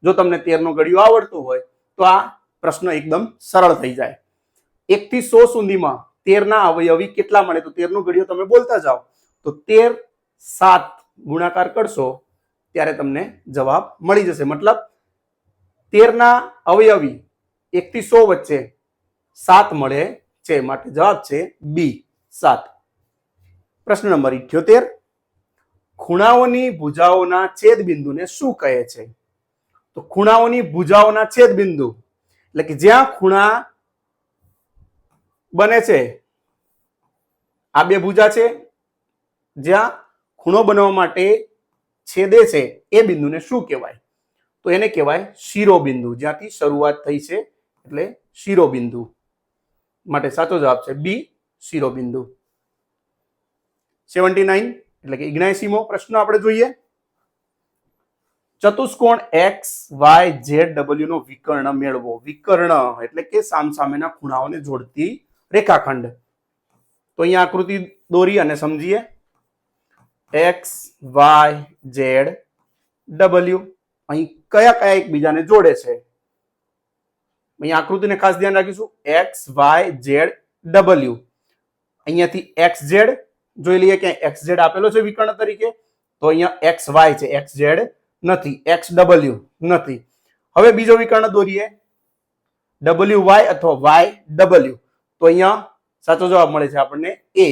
જો તમને 13 નો ઘડિયો આવડતો હોય તો આ પ્રશ્ન એકદમ સરળ થઈ જાય. 1 થી 100 સુધીમાં 13 ના અવયવી કેટલા મળે? તો 13 નો ઘડિયો તમે બોલતા જાઓ તો 13 7 ગુણાકાર કરશો ત્યારે તમને જવાબ મળી જશે. મતલબ 13 ના અવયવી 1 થી 100 વચ્ચે 7 મળે છે, માટે જવાબ છે બી, 7. પ્રશ્ન નંબર 78, ખૂણાઓની ભુજાઓના છેદ બિંદુને શું કહે છે? તો ખૂણાઓની ભુજાઓના છેદ બિંદુ એટલે કે જ્યાં ખૂણા બને છે, આ બે ભુજા છે, જ્યાં ખૂણો બનવા માટે છેદે છે એ બિંદુને શું કહેવાય? તો એને કહેવાય શિરોબિંદુ. જ્યાંથી શરૂઆત થઈ છે એટલે શિરોબિંદુ, માટે સાચો જવાબ છે બી, શિરોબિંદુ. 79 એટલે કે 79મો પ્રશ્ન આપણે જોઈએ. ચતુષ્કોણ x y z w નો વિકર્ણ મેળવો. વિકર્ણ એટલે કે સામસામેના ખૂણાઓને જોડતી રેખાખંડ. તો અહીંયા આકૃતિ દોરી અને સમજીએ. x y z w અહીં કયા કયા એકબીજાને જોડે છે? અહીં આકૃતિને ખાસ ધ્યાન રાખીશું. x y z w, અહીંયાથી xz જોઈ લઈએ કે xz આપેલો છે વિકર્ણ તરીકે, તો અહીંયા xy છે, xz નથી, xw નથી. હવે બીજો વિકર્ણ દોરીએ wy અથવા yw, તો અહીંયા સાચો જવાબ મળે છે આપણને a,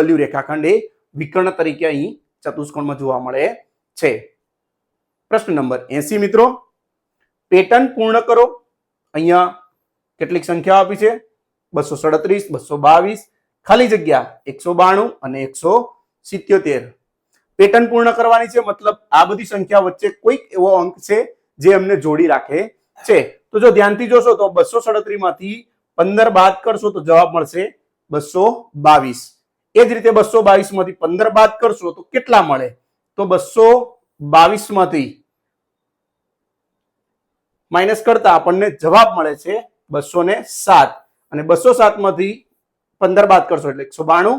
yw રેખાખંડ એ વિકર્ણ તરીકે અહીં ચતુષ્કોણમાં જોવા મળે છે. પ્રશ્ન નંબર 80 મિત્રો. પેટર્ન પૂર્ણ કરો. અહીંયા કેટલીક સંખ્યાઓ આપી છે? 237, 222, ખાલી જગ્યા 192 અને 177. પેટર્ન પૂર્ણ કરવાની છે, મતલબ આ બધી સંખ્યા વચ્ચે કોઈક એવો અંક છે જે એમને જોડી રાખે છે. તો જો ધ્યાનથી જોશો તો 237 માંથી 15 બાદ કરશો તો જવાબ મળશે 222. એ જ રીતે 222 માંથી 15 બાદ કરશો તો કેટલા મળે? તો 222 માંથી માઇનસ કરતા આપણને જવાબ મળે છે 207. અને 207 માંથી 15 બાદ કરશો એટલે 192.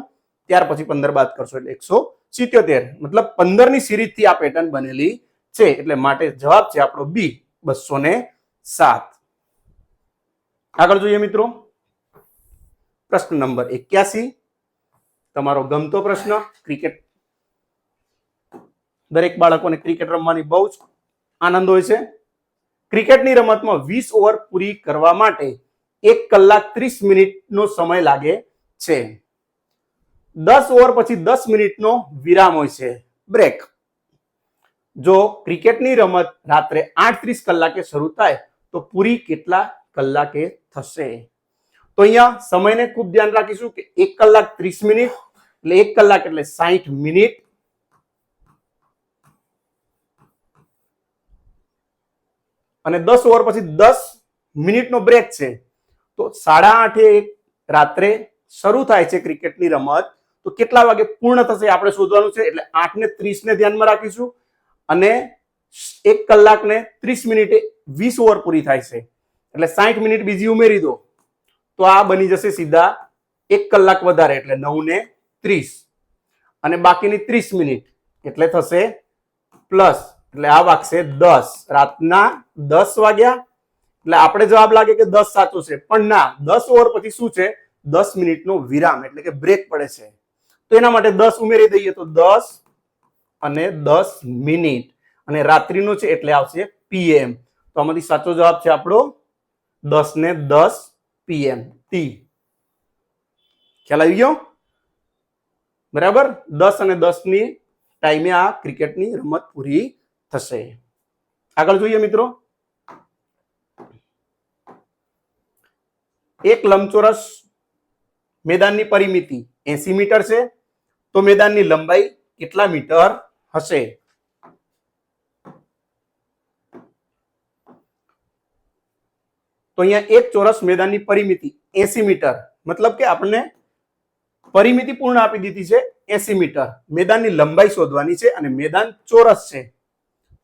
ત્યાર પછી 15 બાદ કરશો એટલે 177. મતલબ 15 ની સિરીઝ થી આ પેટર્ન બનેલી છે. એટલે માટે જવાબ છે આપણો બી 207. આગળ જોઈએ મિત્રો, પ્રશ્ન નંબર 81. તમારો ગમતો પ્રશ્ન. ક્રિકેટ, દરેક બાળકોને ક્રિકેટ રમવાની બહુ જ આનંદ હોય છે. ક્રિકેટની રમતમાં 20 ઓવર પૂરી કરવા માટે 1 કલાક 30 મિનિટનો સમય લાગે છે. 10 ઓવર પછી 10 મિનિટનો વિરામ હોય છે, બ્રેક. જો ક્રિકેટની રમત રાત્રે 8:30 કલાકે શરૂ થાય તો પૂરી કેટલા કલાકે થશે? તો અહીંયા સમયને ખૂબ ધ્યાન રાખીશું કે 1 કલાક 30 મિનિટ એટલે 1 કલાક એટલે 60 મિનિટ. અને 10 ઓવર પછી 10 મિનિટનો બ્રેક છે. તો 8:30 રાત્રે શરૂ થાય છે ક્રિકેટની રમત, તો કેટલા વાગે પૂર્ણ થશે આપણે શોધવાનું છે. એટલે 8:30 ને ધ્યાનમાં રાખીશું અને 1 કલાક ને 30 મિનિટે 20 ઓવર પૂરી થાય છે એટલે 60 મિનિટ બીજી ઉમેરી દો તો આ બની જશે સીધા 1 કલાક વધારે એટલે 9:30 અને બાકીની 30 મિનિટ એટલે થશે પ્લસ એટલે આ વાગશે 10 રાતના 10 વાગ્યા. એટલે આપણે જવાબ લાગે કે 10 સાચો છે, પણ ના, 10 ઓવર પછી શું છે? 10 મિનિટનો વિરામ એટલે કે બ્રેક પડે છે. તો એના માટે 10 ઉમેરી દઈએ તો 10 અને 10 મિનિટ અને રાત્રિનો છે એટલે આવશે PM. તો આમાંથી સાચો જવાબ છે આપણો 10 ને 10 PM. ટી. ખ્યાલ આવી ગયો? બરાબર. 10 અને 10 ની ટાઈમે આ ક્રિકેટની રમત પૂરી થશે. આગળ જોઈએ મિત્રો, એક લંબચોરસ મેદાનની પરિમિતિ 80 મીટર છે, તો મેદાનની લંબાઈ કેટલા મીટર હશે? તો અહીંયા એક ચોરસ મેદાનની પરિમિતિ 80 મીટર, મતલબ કે આપણને પરિમિતિ પૂર્ણ આપી દીધી છે 80 મીટર. મેદાનની લંબાઈ શોધવાની છે અને મેદાન ચોરસ છે.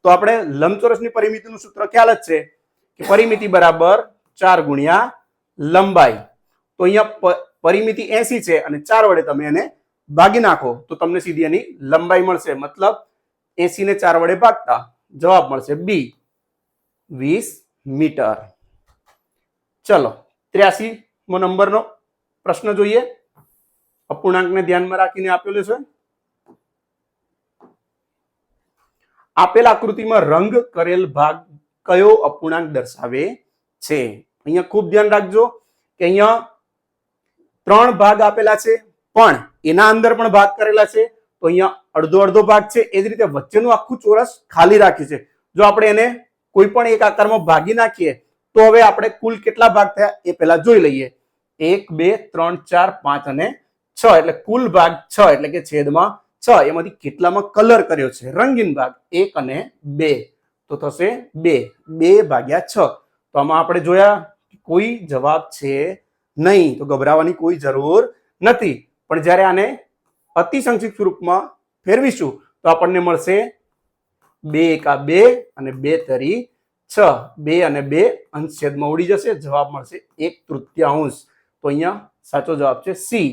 તો આપણે લંબચોરસની પરિમિતિનું સૂત્ર ખ્યાલ જ છે કે પરિમિતિ બરાબર 4 ગુણ્યા લંબાઈ. તો અહીંયા પરિમિતિ 80 છે અને 4 વડે તમે એને ભાગી નાખો તો તમને સીધી એની લંબાઈ મળશે. મતલબ 80 ને 4 વડે ભાગતા જવાબ મળશે બી 20 મીટર. ચલો 83મો નંબરનો પ્રશ્ન જોઈએ. અપૂર્ણાંકને ધ્યાનમાં રાખીને આપેલો છે. આપેલ આકૃતિમાં રંગ કરેલ ભાગ કયો અપૂર્ણાંક દર્શાવે છે? અહીંયા ખૂબ ધ્યાન રાખજો કે અહીંયા 3 ભાગ આપેલા છે પણ એના અંદર પણ ભાગ કરેલા છે. તો અહીંયા અડધો અડધો ભાગ છે. એ જ રીતે વચ્ચેનું આખું ચોરસ ખાલી રાખ્યું છે. જો આપણે એને કોઈ પણ એક આકારમાં ભાગી નાખીએ તો હવે આપણે કુલ કેટલા ભાગ થયા એ પહેલા જોઈ લઈએ. 1 2 3 4 5 અને 6 એટલે કુલ ભાગ 6 એટલે કે છેદમાં 6. એમાંથી કેટલામાં કલર કર્યો છે? રંગીન ભાગ 1 અને 2. તો થશે 2 ભાગ્યા 6. તો આમાં આપણે જોયા કોઈ જવાબ છે નહીં, તો ગભરાવાની કોઈ જરૂર નથી. પણ જ્યારે આને અતિ સંક્ષિપ્ત સ્વરૂપમાં ફેરવીશું તો આપણને મળશે 2 એકા 2 અને 2 તરી 6. 2 અને 2 અંશ છેદમાં ઉડી જશે. જવાબ મળશે 1/3. તો અહીંયા સાચો જવાબ છે સી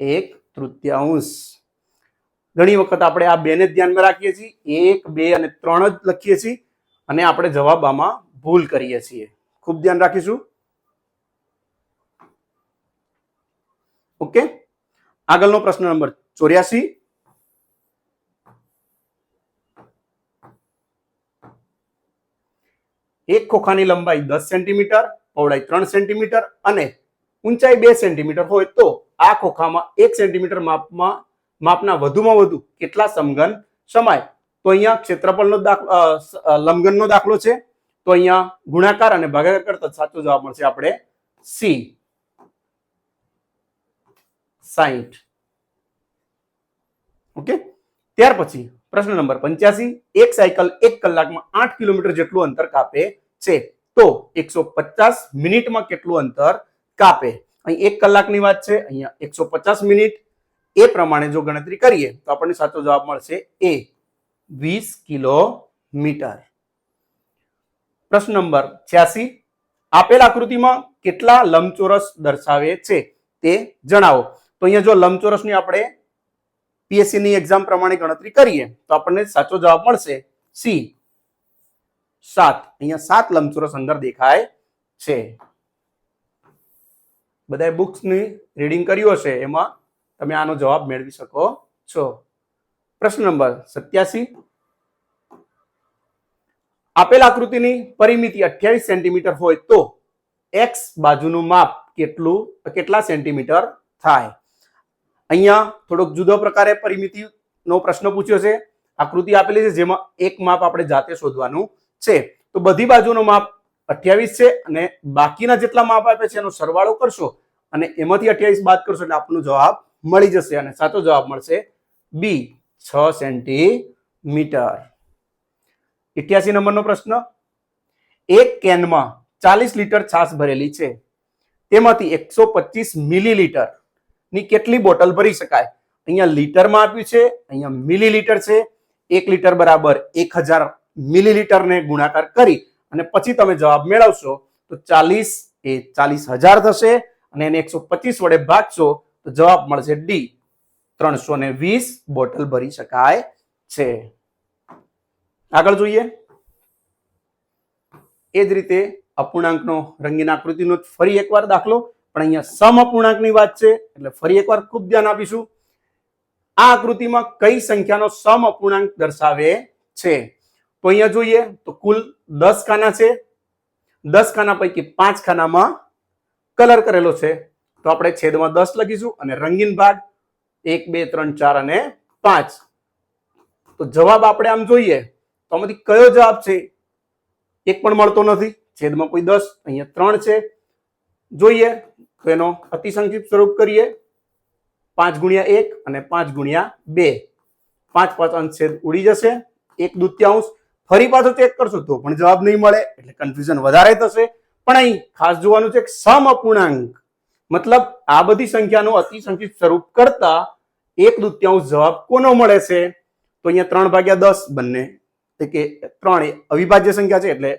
1/3. ઘણી વખત આપણે આ 2 ને ધ્યાનમાં રાખીએ છીએ, 1 2 અને 3 જ લખીએ છીએ અને આપણે જવાબ આમાં ભૂલ કરીએ છીએ. ખૂબ ધ્યાન રાખીશું. ઓકે. આગળનો પ્રશ્ન નંબર 84. એક ખોખાની લંબાઈ 10 સેન્ટીમીટર, પહોળાઈ 3 સેન્ટીમીટર અને ઊંચાઈ 2 સેન્ટીમીટર હોય તો આ ખોખામાં 1 સેન્ટીમીટર માપના વધુમાં વધુ કેટલા સમઘન સમાય? તો અહીંયા ક્ષેત્રફળનો લંબઘનનો દાખલો છે. તો અહીંયા ગુણાકાર અને ભાગાકાર કરતા સાચો જવાબ મળશે આપણે સી 60. ઓકે. ત્યાર પછી પ્રશ્ન નંબર 85. એક સાયકલ 1 કલાકમાં 8 કિલોમીટર જેટલું અંતર કાપે છે, તો 150 મિનિટમાં કેટલું અંતર કાપે? અહીં 1 કલાકની વાત છે, અહીંયા 150 મિનિટ. એ પ્રમાણે જો ગણતરી કરીએ તો આપણને સાચો જવાબ મળશે એ 20 કિલોમીટર. પ્રશ્ન નંબર 86, આપેલ આકૃતિમાં કેટલા લંબચોરસ દર્શાવે છે તે જણાવો. તો અહીંયા જો લંબચોરસની આપણે પીએસસી ની એક્ઝામ પ્રમાણે ગણતરી કરીએ તો આપણને સાચો જવાબ મળશે સી 7. અહીંયા 7 લંબચોરસ અંદર દેખાય છે. બધાએ બુક્સ ની રીડિંગ કર્યું હશે, એમાં તમે આનો જવાબ મેળવી શકો છો. પ્રશ્ન નંબર 87, આપેલ આકૃતિની પરિમિતિ 28 સેન્ટીમીટર હોય તો એક્સ બાજુનું માપ કેટલા સેન્ટીમીટર થાય? અહીંયા થોડોક જુદો પ્રકારે પરિમિતિનો પ્રશ્ન પૂછ્યો છે. આકૃતિ આપેલી છે જેમાં એક માપ આપણે જાતે શોધવાનું છે. તો બધી બાજુનો માપ 28 છે અને બાકીના જેટલા માપ આપે છે એનો સરવાળો કરશો અને એમાંથી 28 બાદ કરશો એટલે આપણો જવાબ મળી જશે અને સાચો જવાબ મળશે બી 6 સેન્ટીમીટર. 88 નંબરનો પ્રશ્ન, એક કેનમાં 40 લીટર છાશ ભરેલી છે, તેમાંથી 125 મિલીલીટર ની કેટલી બોટલ ભરી શકાય? અહીંયા લીટરમાં આપ્યું છે, અહીંયા મિલીલીટર છે. 1 લીટર બરાબર 1000 મિલીલીટર ને ગુણાકાર કરી અને પછી તમે જવાબ મેળવશો તો 40 એ 40,000 થશે અને એને 125 વડે ભાગશો તો જવાબ મળશે ડી 320 બોટલ ભરી શકાય છે. આગળ જોઈએ. એ જ રીતે અપૂર્ણાંકનો રંગીન આકૃતિનો ફરી એકવાર દાખલો, પણ અહીંયા સમ અપૂર્ણાંકની વાત છે એટલે ફરી એકવાર ખૂબ ધ્યાન આપીશું. આ આકૃતિમાં કઈ સંખ્યાનો સમ અપૂર્ણાંક દર્શાવે છે? તો અહીંયા જોઈએ તો કુલ 10 ખાના છે. 10 ખાના પૈકી 5 ખાનામાં કલર કરેલો છે તો આપણે છેદમાં 10 લખીશું અને રંગીન ભાગ 1 2 3 4 અને 5. તો જવાબ આપણે આમ જોઈએ તો આમાંથી કયો જવાબ છે? એક પણ મળતો નથી. છેદમાં કોઈ 10, અહીંયા 3 છે. જોઈએ તો એનો અતિ સંક્ષિપ્ત સ્વરૂપ કરીએ. 5 ગુણ્યા 1 અને 5 ગુણ્યા 2. 5 5 અંશ છેદ ઉડી જશે. 1/2. ફરી પાછો ચેક કરશો તો પણ જવાબ નહીં મળે એટલે કન્ફ્યુઝન વધારે થશે. પણ અહીં ખાસ જોવાનું છે કે સમ અપૂર્ણાંક મતલબ આ બધી સંખ્યાનું અતિ સંક્ષિપ્ત સ્વરૂપ કરતા 1/2 જવાબ કોનો મળે છે? તો અહીંયા 3/10 બંને કે 3 એ અવિભાજ્ય સંખ્યા છે એટલે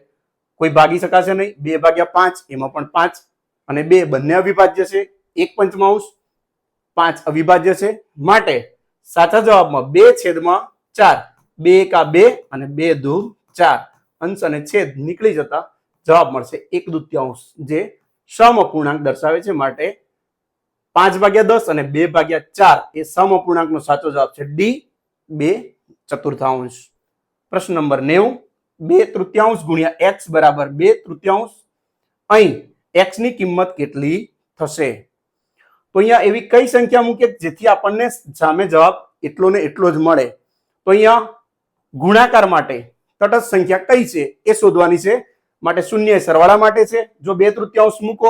કોઈ ભાગી શકાશે નહીં. 2/5 એમાં પણ 5 અને 2 બંને અવિભાજ્ય છે. 1/5 5 અવિભાજ્ય છે. માટે સાચા જવાબમાં 2/4 2 1 2 અને 2 2 4 અંશ અને છેદ નીકળી જતા જવાબ મળશે 1/2 જે સમ અપૂર્ણાંક દર્શાવે છે. માટે 5/10 અને 2/4 એ સમ અપૂર્ણાંકનો સાચો જવાબ છે ડી 2/4. પ્રશ્ન નંબર 90, 2/3 ગુણ્યા x બરાબર 2/3. અહીં x ની કિંમત કેટલી થશે? તો અહીંયા એવી કઈ સંખ્યા મૂકીએ જેથી આપણને સામે જવાબ એટલો ને એટલો જ મળે? તો અહીંયા ગુણાકાર માટે તટસ્થ સંખ્યા કઈ છે એ શોધવાની છે. માટે શૂન્ય એ સરવાળા માટે છે. જો 2/3 મૂકો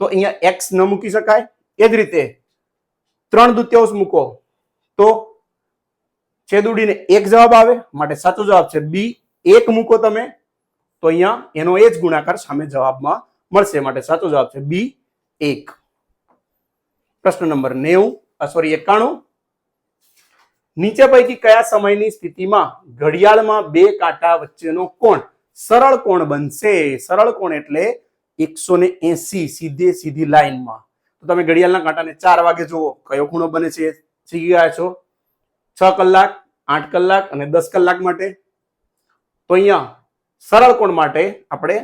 તો અહીંયા x ન મૂકી શકાય. એ જ રીતે 3/2 મૂકો તો છેદ ઉડીને 1 જવાબ આવે. માટે સાચો જવાબ છે બી 1 મૂકો તમે તો અહીંયા એનો એ જ ગુણાકાર સામે જવાબમાં મળશે. માટે સાચો જવાબ છે બી 1. પ્રશ્ન નંબર 91, નીચે પૈકી કયા સમયની સ્થિતિમાં ઘડિયાળમાં બે કાંટા વચ્ચેનો કોણ સરળ કોણ બનશે? સરળ કોણ એટલે 180 સીધી લાઈનમાં. તો તમે ઘડિયાળના કાંટાને 4 વાગે જુઓ, કયો ખૂણો બને છે શીખી ગયા છો. 6 કલાક, 8 કલાક અને 10 કલાક માટે. તો અહીંયા સરળ કોણ માટે આપણે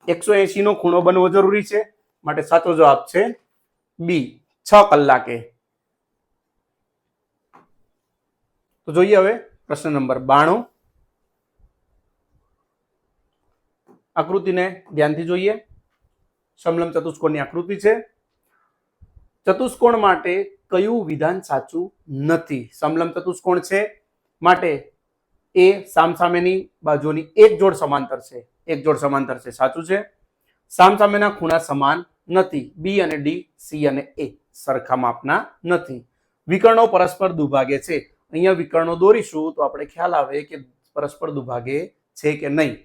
180 નો ખૂણો બનવો જરૂરી છે. માટે સાચો જવાબ છે બી 6 કલાકે. તો જોઈએ હવે પ્રશ્ન નંબર 92. આકૃતિને ધ્યાનથી જોઈએ. સમલંબ ચતુષ્કોણની આકૃતિ છે. ચતુષ્કોણ માટે કયું વિધાન સાચું નથી? સમલંબ ચતુષ્કોણ છે માટે એ સામસામેની બાજુની એક જોડ સમાંતર છે. એક જોડ સમાંતર છે, સાચું છે. સામસામેના ખૂણા સમાન નથી. બી અને ડી, સી અને એ સરખા માપના નથી. વિકર્ણો પરસ્પર દુભાગે છે. અહીંયા વિકર્ણો દોરીશું તો આપણે ખ્યાલ આવે કે પરસ્પર દુભાગે છે કે નહીં.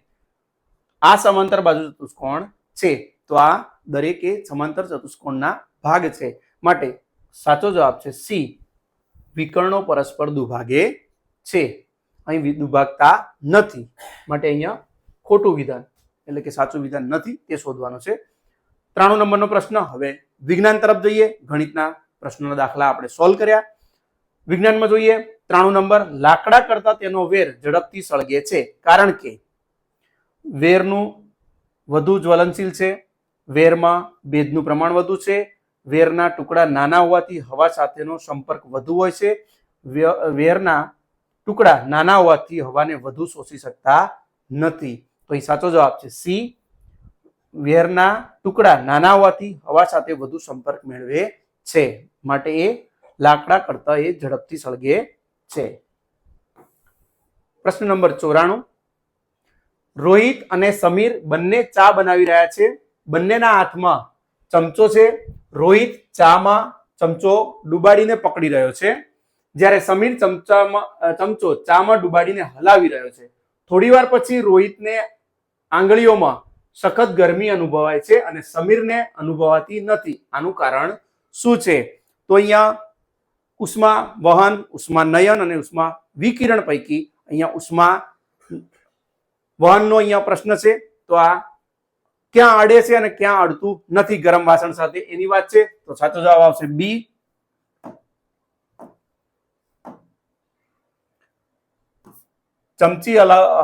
આ સમાંતર બાજુ ચતુષ્કોણ છે, તો આ દરેક એ સમાંતર ચતુષ્કોણના ભાગ છે. માટે સાચો જવાબ છે સી, વિકર્ણો પરસ્પર દુભાગે છે. અહીં દુભાગતા નથી, માટે અહીંયા ખોટું વિધાન એટલે કે સાચું વિધાન નથી તે શોધવાનું છે. 93 નંબરનો પ્રશ્ન. હવે વિજ્ઞાન તરફ જઈએ. ગણિતના પ્રશ્નોના દાખલા આપણે સોલ્વ કર્યા. વિજ્ઞાનમાં જોઈએ 93 નંબર. લાકડા કરતા તેનો વેર ઝડપથી સળગે છે કારણ કે વેરનું વધુ જ્વલનશીલ છે, વેરમાં ભેજનું પ્રમાણ વધુ છે, વેરના ટુકડા નાના હોવાથી હવા સાથેનો સંપર્ક વધુ હોય છે, વેરના ટુકડા નાના હોવાથી હવાને વધુ શોષી શકતા નથી. તો અહીં સાચો જવાબ છે સી, વેરના ટુકડા નાના હોવાથી હવા સાથે વધુ સંપર્ક મેળવે છે, માટે એ લાકડા કરતા એ ઝડપથી સળગે છે. પ્રશ્ન નંબર 94. રોહિત અને સમીર બંને ચા બનાવી રહ્યા છે. બંનેના હાથમાં ચમચો છે. રોહિત ચામાં ચમચો ડુબાડીને પકડી રહ્યો છે, જ્યારે સમીર ચમચો ચામાં ડુબાડીને હલાવી રહ્યો છે. થોડી વાર પછી રોહિતને આંગળીઓમાં સખત ગરમી અનુભવાય છે અને સમીરને અનુભવાતી નથી. આનું કારણ શું છે? તો અહીંયા ઉષ્મા વહન, ઉષ્મા નયન અને ઉષ્મા વિકિરણ પૈકી અહીંયા ઉષ્મા વહનનો અહીંયા પ્રશ્ન છે. તો આ ક્યાં અડે છે અને ક્યાં અડતું નથી ગરમ વાસણ સાથે, એની વાત છે. તો સાચો જવાબ આવશે બી. ચમચી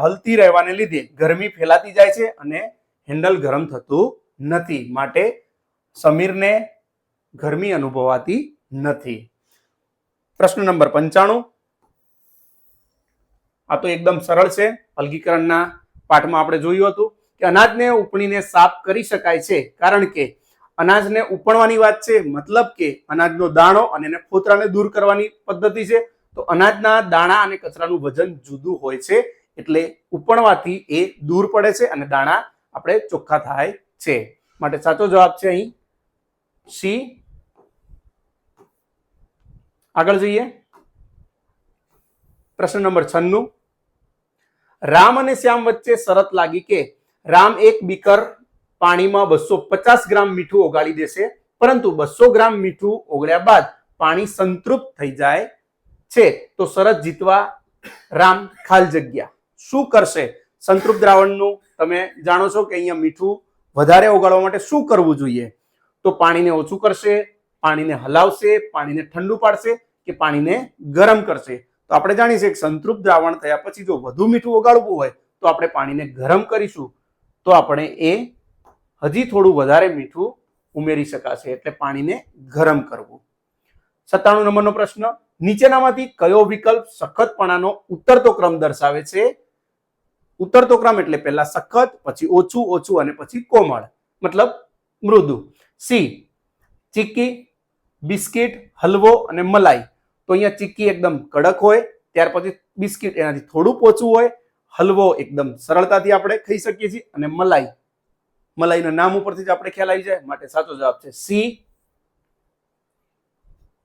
હલતી રહેવાને લીધે ગરમી ફેલાતી જાય છે અને હેન્ડલ ગરમ થતું નથી, માટે સમીરને ગરમી અનુભવાતી નથી. પ્રશ્ન નંબર 95. આ તો એકદમ સરળ છે. અલગીકરણના પાઠમાં આપણે જોયું હતું કે અનાજને ઉપણીને સાફ કરી શકાય છે કારણ કે અનાજને ઉપણવાની વાત છે, મતલબ કે અનાજનો દાણો અને એને ફોતરાને દૂર કરવાની પદ્ધતિ છે. તો અનાજના દાણા અને કચરાનું વજન જુદું હોય છે, એટલે ઉપણવાથી એ દૂર પડે છે અને દાણા આપણે ચોખ્ખા થાય છે, માટે સાચો જવાબ છે અહીં સી. આગળ જઈએ. પ્રશ્ન નંબર 96. રામ અને શ્યામ વચ્ચે શરત લાગી કે રામ એક બીકર પાણીમાં 250 ગ્રામ મીઠું ઓગાળી દેશે, પરંતુ 200 ગ્રામ મીઠું ઓગળ્યા બાદ પાણી સંતૃપ્ત થઈ જાય છે. તો શરત જીતવા રામ ખાલી જગ્યા શું કરશે? સંતૃપ્ત દ્રાવણનું તમે જાણો છો કે અહીંયા મીઠું વધારે ઓગાળવા માટે શું કરવું જોઈએ? તો પાણીને ઓછું કરશે, પાણીને હલાવશે, પાણીને ઠંડુ પાડશે કે પાણીને ગરમ કરશે? તો આપણે જાણીએ છીએ કે સંતૃપ્ત દ્રાવણ થયા પછી જો વધુ મીઠું ઓગાળવું હોય તો આપણે પાણીને ગરમ કરીશું, તો આપણે એ હજી થોડું વધારે મીઠું ઉમેરી શકાશે, એટલે પાણીને ગરમ કરવું. 97 નંબરનો પ્રશ્ન. નીચેનામાંથી કયો વિકલ્પ સખતપણાનો ઉતરતો ક્રમ દર્શાવે છે? ઉતરતો ક્રમ એટલે પહેલા સખત, પછી ઓછું, ઓછું અને પછી કોમળ, મતલબ મૃદુ. સી, ચીક્કી, બિસ્કિટ, હલવો અને મલાઈ. તો અહીંયા ચીક્કી એકદમ કડક હોય, ત્યાર પછી બિસ્કિટ એનાથી થોડું પોચું હોય, હલવો એકદમ સરળતાથી આપણે ખાઈ શકીએ છીએ, અને મલાઈના નામ ઉપરથી જ આપણે ખ્યાલ આવી જાય, માટે સાચો જવાબ છે સી.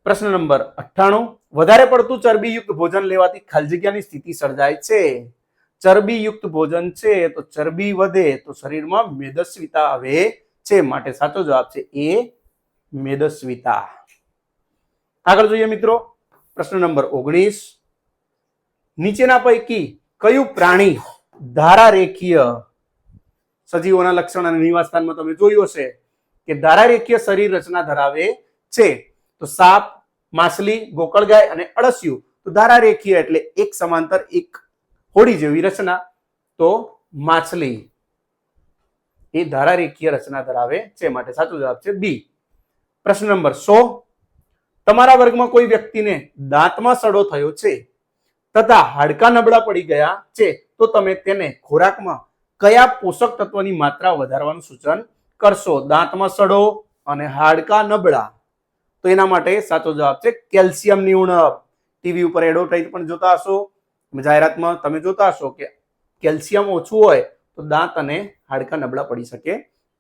પ્રશ્ન નંબર 98. વધારે પડતું ચરબીયુક્ત ભોજન લેવાથી ખાલી જગ્યાની સ્થિતિ સર્જાય છે. ચરબીયુક્ત ભોજન છે તો ચરબી વધે તો શરીરમાં મેદસ્વીતા આવે છે, માટે સાચો જવાબ છે એ, મેદસ્વીતા. આગળ જોઈએ મિત્રો. પ્રશ્ન નંબર 19. નીચેના પૈકી કયું પ્રાણી ધારારેખીય સજીવોના લક્ષણ અને નિવાસસ્થાનમાં તમે જોયું હશે કે ધારારેખીય શરીર રચના ધરાવે છે? તો સાપ, માછલી, ગોકળગાય અને અળસિયું. તો ધારારેખીય એટલે એક સમાંતર એક હોડી જેવી રચના, તો માછલી એ ધારારેખીય રચના ધરાવે છે, માટે સાચો જવાબ છે બી. પ્રશ્ન નંબર 100. તમારા વર્ગમાં કોઈ વ્યક્તિને દાંતમાં સડો થયો છે તથા હાડકાં નબળા પડી ગયા છે, તો તમે તેને ખોરાકમાં કયા પોષક તત્વની માત્રા વધારવાનું સૂચન કરશો? દાંતમાં સડો અને હાડકાં નબળા, તો એના માટે સાચો જવાબ છે કેલ્શિયમની ઉણપ. ટીવી ઉપર એડવર્ટાઇઝ પણ જોતા હશો, જાહેરાતમાં તમે જોતા હશો કે કેલ્શિયમ ઓછું હોય તો દાંત અને હાડકાં નબળા પડી શકે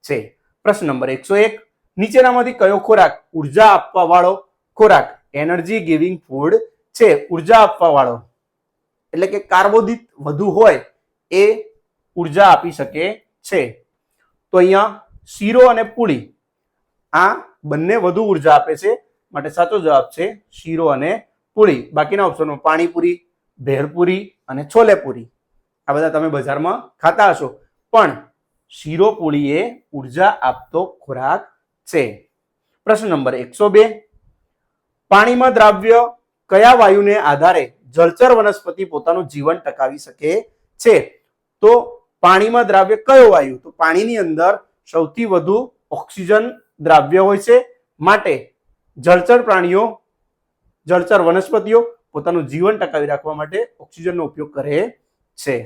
છે. પ્રશ્ન નંબર 101. નીચેનામાંથી કયો ખોરાક ઉર્જા આપવા વાળો ખોરાક, એનર્જી ગિવિંગ ફૂડ છે? ઉર્જા આપવા વાળો એટલે કે કાર્બોદિત વધુ હોય એ ઉર્જા આપી શકે છે. તો અહીંયા શીરો અને પૂરી આ બંને વધુ ઉર્જા આપે છે, માટે સાચો જવાબ છે શીરો અને પૂરી. બાકીના ઓપ્શનો પાણીપુરી, ભેળપુરી અને છોલેપુરી આ બધા તમે બજારમાં ખાતા હશો, પણ શીરો પૂરી એ ઉર્જા આપતો ખોરાક છે. પ્રશ્ન નંબર 102, પાણીમાં દ્રાવ્ય કયા વાયુને આધારે જળચર વનસ્પતિ પોતાનું જીવન ટકાવી શકે છે? તો પાણીમાં દ્રાવ્ય કયો વાયુ? તો પાણીની અંદર સૌથી વધુ ઓક્સિજન દ્રાવ્ય હોય છે, માટે જળચર પ્રાણીઓ, જળચર વનસ્પતિઓ પોતાનું જીવન ટકાવી રાખવા માટે ઓક્સિજનનો ઉપયોગ કરે છે.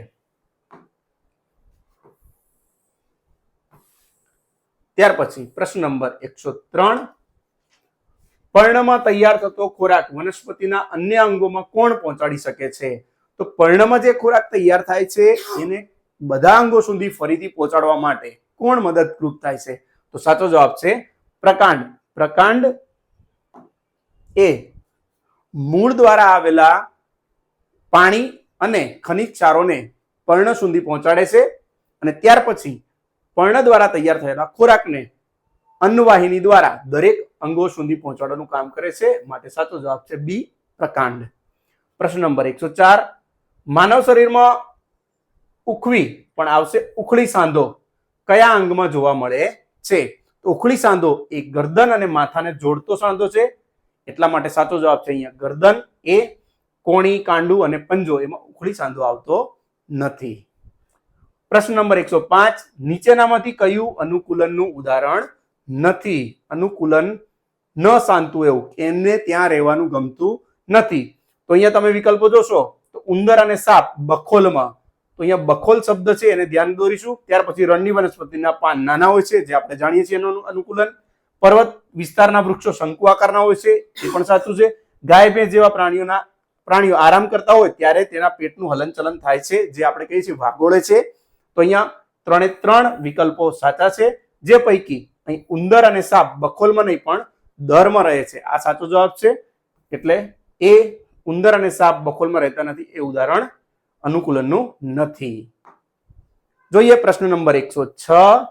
ત્યાર પછી પ્રશ્ન નંબર 103, પર્ણમાં તૈયાર થતો ખોરાક વનસ્પતિના અન્ય અંગોમાં કોણ પહોંચાડી શકે છે? તો પર્ણમાં જે ખોરાક તૈયાર થાય છે એને બધા અંગો સુધી ફરીથી પહોંચાડવા માટે કોણ મદદરૂપ થાય છે? તો સાચો જવાબ છે પ્રકાંડ. પ્રકાંડ એ મૂળ દ્વારા આવેલા પાણી અને ખનિજ ક્ષારોને પર્ણ સુધી પહોંચાડે છે, અને ત્યાર પછી પર્ણ દ્વારા તૈયાર થયેલા ખોરાકને અન્નવાહિની દ્વારા દરેક અંગો સુધી પહોંચાડવાનું કામ કરે છે, માટે સાચો જવાબ છે બી, પ્રકાંડ. પ્રશ્ન નંબર 104, માનવ શરીરમાં ઉખવી પણ આવશે ઉખળી સાંધો કયા અંગમાં જોવા મળે છે? તો ઉખળી સાંધો એ ગરદન અને માથાને જોડતો સાંધો છે, એટલા માટે સાચો જવાબ છે અહીંયા ગરદન. એ કોણી, કાંડું અને પંજો એમાં ઉખળી સાંધો આવતો નથી. પ્રશ્ન નંબર 105, નીચેનામાંથી કયું અનુકૂલનનું ઉદાહરણ નથી? અનુકૂલન ન સાંધતું એવું, એમને ત્યાં રહેવાનું ગમતું નથી. તો અહીંયા તમે વિકલ્પો જોશો તો ઉંદર અને સાપ બખોલમાં, તો અહીંયા બખોલ શબ્દ છે એને ધ્યાન દોરીશું. ત્યાર પછી રણની વનસ્પતિના પાન નાના હોય છે, જે આપણે જાણીએ છીએ એનું અનુકૂલન. પર્વત વિસ્તારના વૃક્ષો શંકુ આકારના હોય છે, એ પણ સાચું છે. ગાય, ભેંસ જેવા પ્રાણીઓ આરામ કરતા હોય ત્યારે તેના પેટનું હલનચલન થાય છે, જે આપણે કહીએ છીએ વાગોળે છે. તો અહીંયા 3 વિકલ્પો સાચા છે, જે પૈકી અહીં ઉંદર અને સાપ બખોલમાં નહીં પણ દરમાં રહે છે, આ સાચો જવાબ છે. એટલે એ ઉંદર અને સાપ બખોલમાં રહેતા નથી એ ઉદાહરણ અનુકૂલનનું નથી. જોઈએ પ્રશ્ન નંબર 106,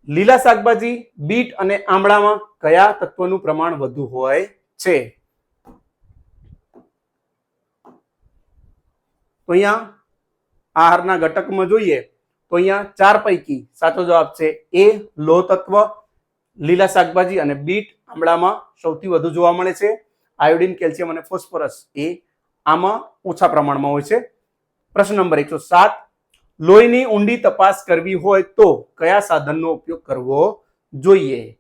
લીલા શાકભાજી, બીટ અને આમળામાં કયા તત્વનું પ્રમાણ વધુ હોય છે? તો અહીંયા આહારના ઘટકમાં જોઈએ તો અહીંયા 4 પૈકી સાચો જવાબ છે એ, લોહ તત્વ. લીલા શાકભાજી અને બીટ, આમળામાં સૌથી વધુ જોવા મળે છે. આયોડિન, કેલ્શિયમ અને ફોસ્ફરસ એ આમાં ઓછા પ્રમાણમાં હોય છે. પ્રશ્ન નંબર 107, લોહીની ઊંડી તપાસ કરવી હોય તો કયા સાધનનો ઉપયોગ કરવો જોઈએ?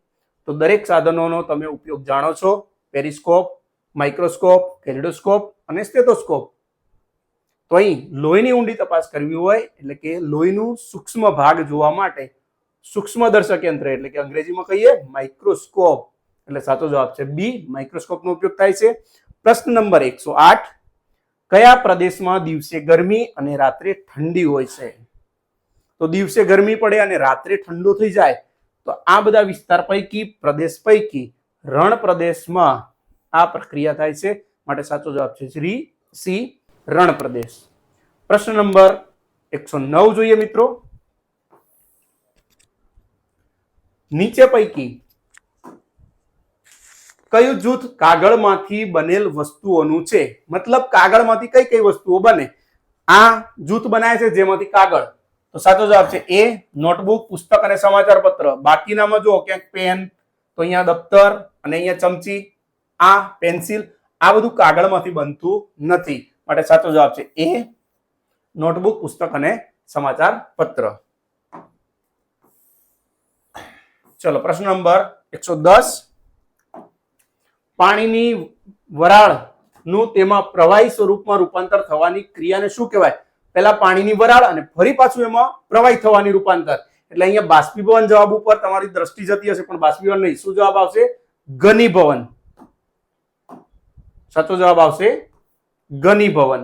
તો દરેક સાધનોનો તમે ઉપયોગ જાણો છો, પેરિસ્કોપ, માઇક્રોસ્કોપ, કેલિડોસ્કોપ અને સ્ટેથોસ્કોપ. તો અહીં લોહીની ઊંડી તપાસ કરવી હોય એટલે કે લોહીનું સૂક્ષ્મ ભાગ જોવા માટે સૂક્ષ્મદર્શક યંત્ર એટલે કે અંગ્રેજીમાં કહીએ માઇક્રોસ્કોપ, એટલે સાચો જવાબ છે બી, માઇક્રોસ્કોપનો ઉપયોગ થાય છે. પ્રશ્ન નંબર 108, કયા પ્રદેશમાં દિવસે ગરમી અને રાત્રે ઠંડી હોય છે? તો દિવસે ગરમી પડે અને રાત્રે ઠંડુ થઈ જાય, તો આ બધા વિસ્તાર પૈકી, પ્રદેશ પૈકી રણ પ્રદેશમાં આ પ્રક્રિયા થાય છે, માટે સાચો જવાબ છે સી, રણ પ્રદેશ. પ્રશ્ન નંબર 109 જોઈએ મિત્રો, નીચે પૈકી કયું જૂથ કાગળમાંથી બનેલ વસ્તુઓનું છે? મતલબ કાગળમાંથી કઈ કઈ વસ્તુઓ બને? આ જૂથ બનાવે છે જેમાંથી કાગળ, તો સાચો જવાબ છે એ, નોટબુક, પુસ્તક અને સમાચાર પત્ર. બાકીનામાં જો ક્યાંક પેન, તો અહીંયા દફતર અને અહીંયા ચમચી, આ પેન્સિલ, આ બધું કાગળમાંથી બનતું નથી, માટે સાચો જવાબ છે એ, નોટબુક, પુસ્તક અને સમાચાર પત્ર. ચલો પ્રશ્ન નંબર 110, પાણીની વરાળનું તેમાં પ્રવાહી સ્વરૂપમાં રૂપાંતર થવાની ક્રિયાને શું કહેવાય? પહેલા પાણીની વરાળ અને ફરી પાછું એમાં પ્રવાહી થવાની રૂપાંતર, એટલે અહીંયા બાષ્પીભવન જવાબ ઉપર તમારી દ્રષ્ટિ જતી હશે, પણ બાષ્પીભવન નહીં. શું જવાબ આવશે? ઘનીભવન. સાચો જવાબ આવશે ઘનીભવન.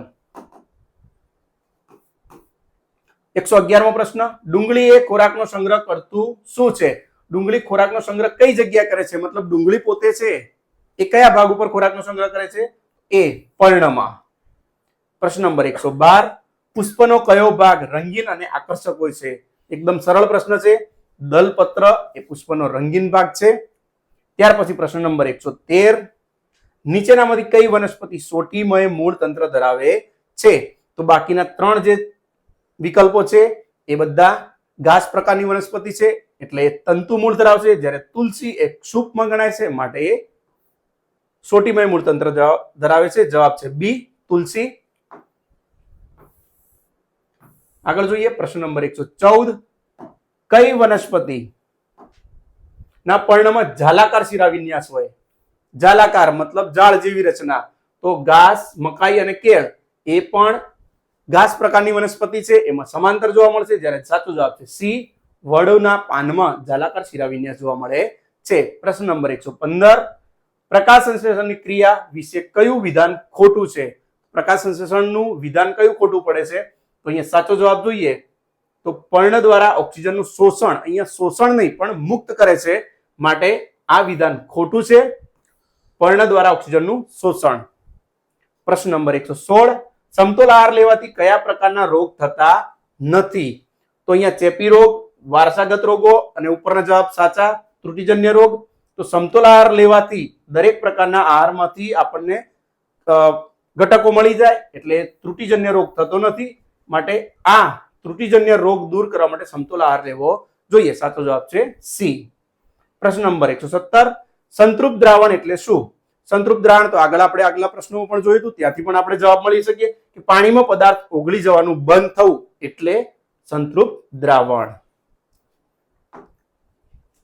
111મો પ્રશ્ન, ડુંગળી એ ખોરાકનો સંગ્રહ કરતું શું છે? ડુંગળી ખોરાકનો સંગ્રહ કઈ જગ્યા કરે છે? મતલબ ડુંગળી પોતે છે એ કયા ભાગ ઉપર ખોરાકનો સંગ્રહ કરે છે? એ, પર્ણમાં. પ્રશ્ન નંબર 112, પુષ્પનો કયો ભાગ રંગીન અને આકર્ષક હોય છે? એકદમ સરળ પ્રશ્ન છે. દલપત્ર એ પુષ્પનો રંગીન ભાગ છે. ત્યાર પછી પ્રશ્ન નંબર 113, નીચેનામાંથી કઈ વનસ્પતિ સોટીમય મૂળ તંત્ર ધરાવે છે? તો બાકીના 3 જે વિકલ્પો છે એ બધા ઘાસ પ્રકારની વનસ્પતિ છે, એટલે એ તંતુ મૂળ ધરાવશે. જ્યારે તુલસી એ ક્ષુપમાં ગણાય છે, માટે એ સોટીમય મૂળ તંત્ર ધરાવે છે. જવાબ છે બી, તુલસી. આગળ જોઈએ પ્રશ્ન નંબર 114, કઈ વનસ્પતિ ના પર્ણમાં ઝાલાકાર શિરા વિન્યાસ હોય? ઝાલાકાર મતલબ ઝાડ જેવી રચના. તો ઘાસ, મકાઈ અને કેળ એ પણ ઘાસ પ્રકારની વનસ્પતિ છે, એમાં સમાંતર જોવા મળશે. જ્યારે સાચો જવાબ છે સી, વડના પાનમાં ઝાલાકાર શિરા વિન્યાસ જોવા મળે છે. પ્રશ્ન નંબર 115, પ્રકાશ સંશ્લેષણની ક્રિયા વિશે કયું વિધાન ખોટું છે? પ્રકાશ સંશ્લેષણનું વિધાન કયું ખોટું પડે છે? તો અહીંયા સાચો જવાબ જોઈએ તો પર્ણ દ્વારા ઓક્સિજનનું શોષણ, અહીંયા શોષણ નહીં પણ મુક્ત કરે છે, માટે આ વિધાન ખોટું છે. પર્ણ દ્વારા ઓક્સિજનનું શોષણ. પ્રશ્ન નંબર 116, સમતોલ આહાર લેવાથી કયા પ્રકારના રોગ થતા નથી? તો અહીંયા ચેપી રોગ, વારસાગત રોગો અને ઉપરના જવાબ સાચા. ત્રુટિજન્ય રોગ. તો સમતોલ આહાર લેવાથી દરેક પ્રકારના આહારમાંથી આપણને ઘટકો મળી જાય, એટલે ત્રુટિજન્ય રોગ થતો નથી, માટે આ ત્રુટિજન્ય રોગ દૂર કરવા માટે સમતોલ આહાર લેવો જોઈએ. સાચો જવાબ છે સી. પ્રશ્ન નંબર 117, સંતૃપ્ત દ્રાવણ એટલે શું? સંતૃપ્ત દ્રાવણ તો આગળ આપણે આગલા પ્રશ્નો પણ જોયું હતું, ત્યાંથી પણ આપણે જવાબ મળી શકીએ કે પાણીમાં પદાર્થ ઓગળી જવાનું બંધ થવું એટલે સંતૃપ્ત દ્રાવણ.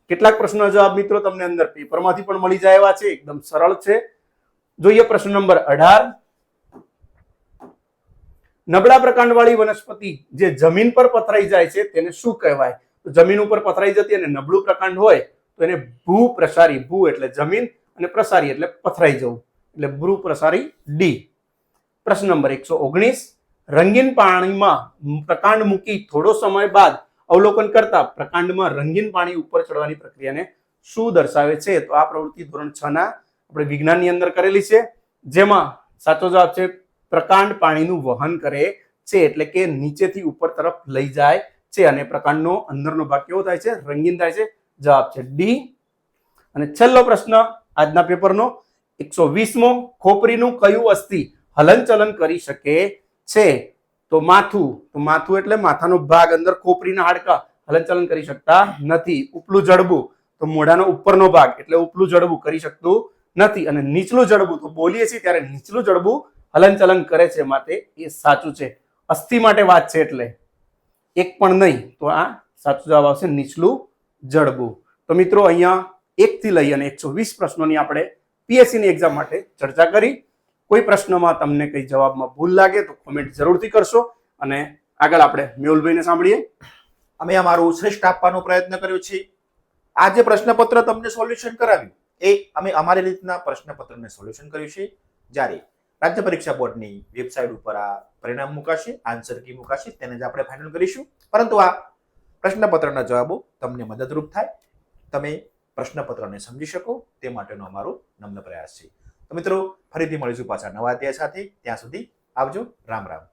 કેટલાક પ્રશ્નોના જવાબ મિત્રો તમને અંદર પેપરમાંથી પણ મળી જાય એવા છે, એકદમ સરળ છે. જોઈએ પ્રશ્ન નંબર 18, નબળા પ્રકાંડવાળી વનસ્પતિ જે જમીન પર પથરાઈ જાય છે તેને શું કહેવાય? તો જમીન ઉપર પથરાઈ જતી અને નબળું પ્રકાંડ હોય તો એને ભૂપ્રસારી. ભૂ એટલે જમીન અને પ્રસારી એટલે પથરાઈ જવું, એટલે ભૂપ્રસારી ડી. પ્રશ્ન નંબર 119, રંગીન પાણીમાં પ્રકાંડ મૂકી થોડો સમય બાદ અવલોકન કરતા પ્રકાંડમાં રંગીન પાણી ઉપર ચડવાની પ્રક્રિયાને શું દર્શાવે છે? તો આ પ્રવૃત્તિ ધોરણ 6 ના આપણે વિજ્ઞાનની અંદર કરેલી છે, જેમાં સાચો જવાબ છે પ્રકાંડ પાણીનું વહન કરે છે, એટલે કે નીચેથી ઉપર તરફ લઈ જાય છે અને પ્રકાંડનો અંદરનો ભાગ કેવો થાય છે? રંગીન થાય છે. જવાબ છે ડી. અને છેલ્લો પ્રશ્ન આજના પેપરનો 120મો, ખોપરીનું કયું અસ્થિ હલનચલન કરી શકે છે? તો માથું. તો માથું એટલે માથાનો ભાગ, અંદર ખોપરીના હાડકા હલનચલન કરી શકતા નથી. ઉપલું જડબું, તો મોઢાનો ઉપરનો ભાગ એટલે ઉપલું જડબું કરી શકતું નથી. અને નીચલું જડબું, તો બોલીએ છીએ ત્યારે નીચલું જડબું હલનચલન કરે છે, માટે એ સાચું છે. અસ્થિ માટે વાત છે એટલે એક પણ નહીં, તો આ સાચો જવાબ આવશે નીચલું જડબું. તો મિત્રો અહીંયા 1 થી લઈ અને 120 પ્રશ્નોની આપણે પીએસસી ની એક્ઝામ માટે ચર્ચા કરી. કોઈ પ્રશ્નમાં તમને કઈ જવાબમાં ભૂલ લાગે તો કોમેન્ટ જરૂરથી કરશો. અને આગળ આપણે મેહુલભાઈને સાંભળીએ. અમે અમારું શ્રેષ્ઠ આપવાનો પ્રયત્ન કર્યો છે. આ જે પ્રશ્નપત્ર તમને સોલ્યુશન કરાવ્યું એ અમે અમારી રીતના પ્રશ્નપત્રને સોલ્યુશન કર્યું છે. જ્યારે રાજ્ય પરીક્ષા બોર્ડની વેબસાઇટ ઉપર આ પરિણામ મુકાશે, આન્સર કી મુકાશે, તેને જ આપણે ફાઇનલ કરીશું. પરંતુ આ પ્રશ્નપત્રના જવાબો તમને મદદરૂપ થાય, તમે પ્રશ્નપત્રને સમજી શકો તે માટેનો અમારો નમ્ર પ્રયાસ છે. તો મિત્રો ફરીથી મળીશું પાછા નવા અધ્યાય સાથે. ત્યાં સુધી આવજો. રામ રામ.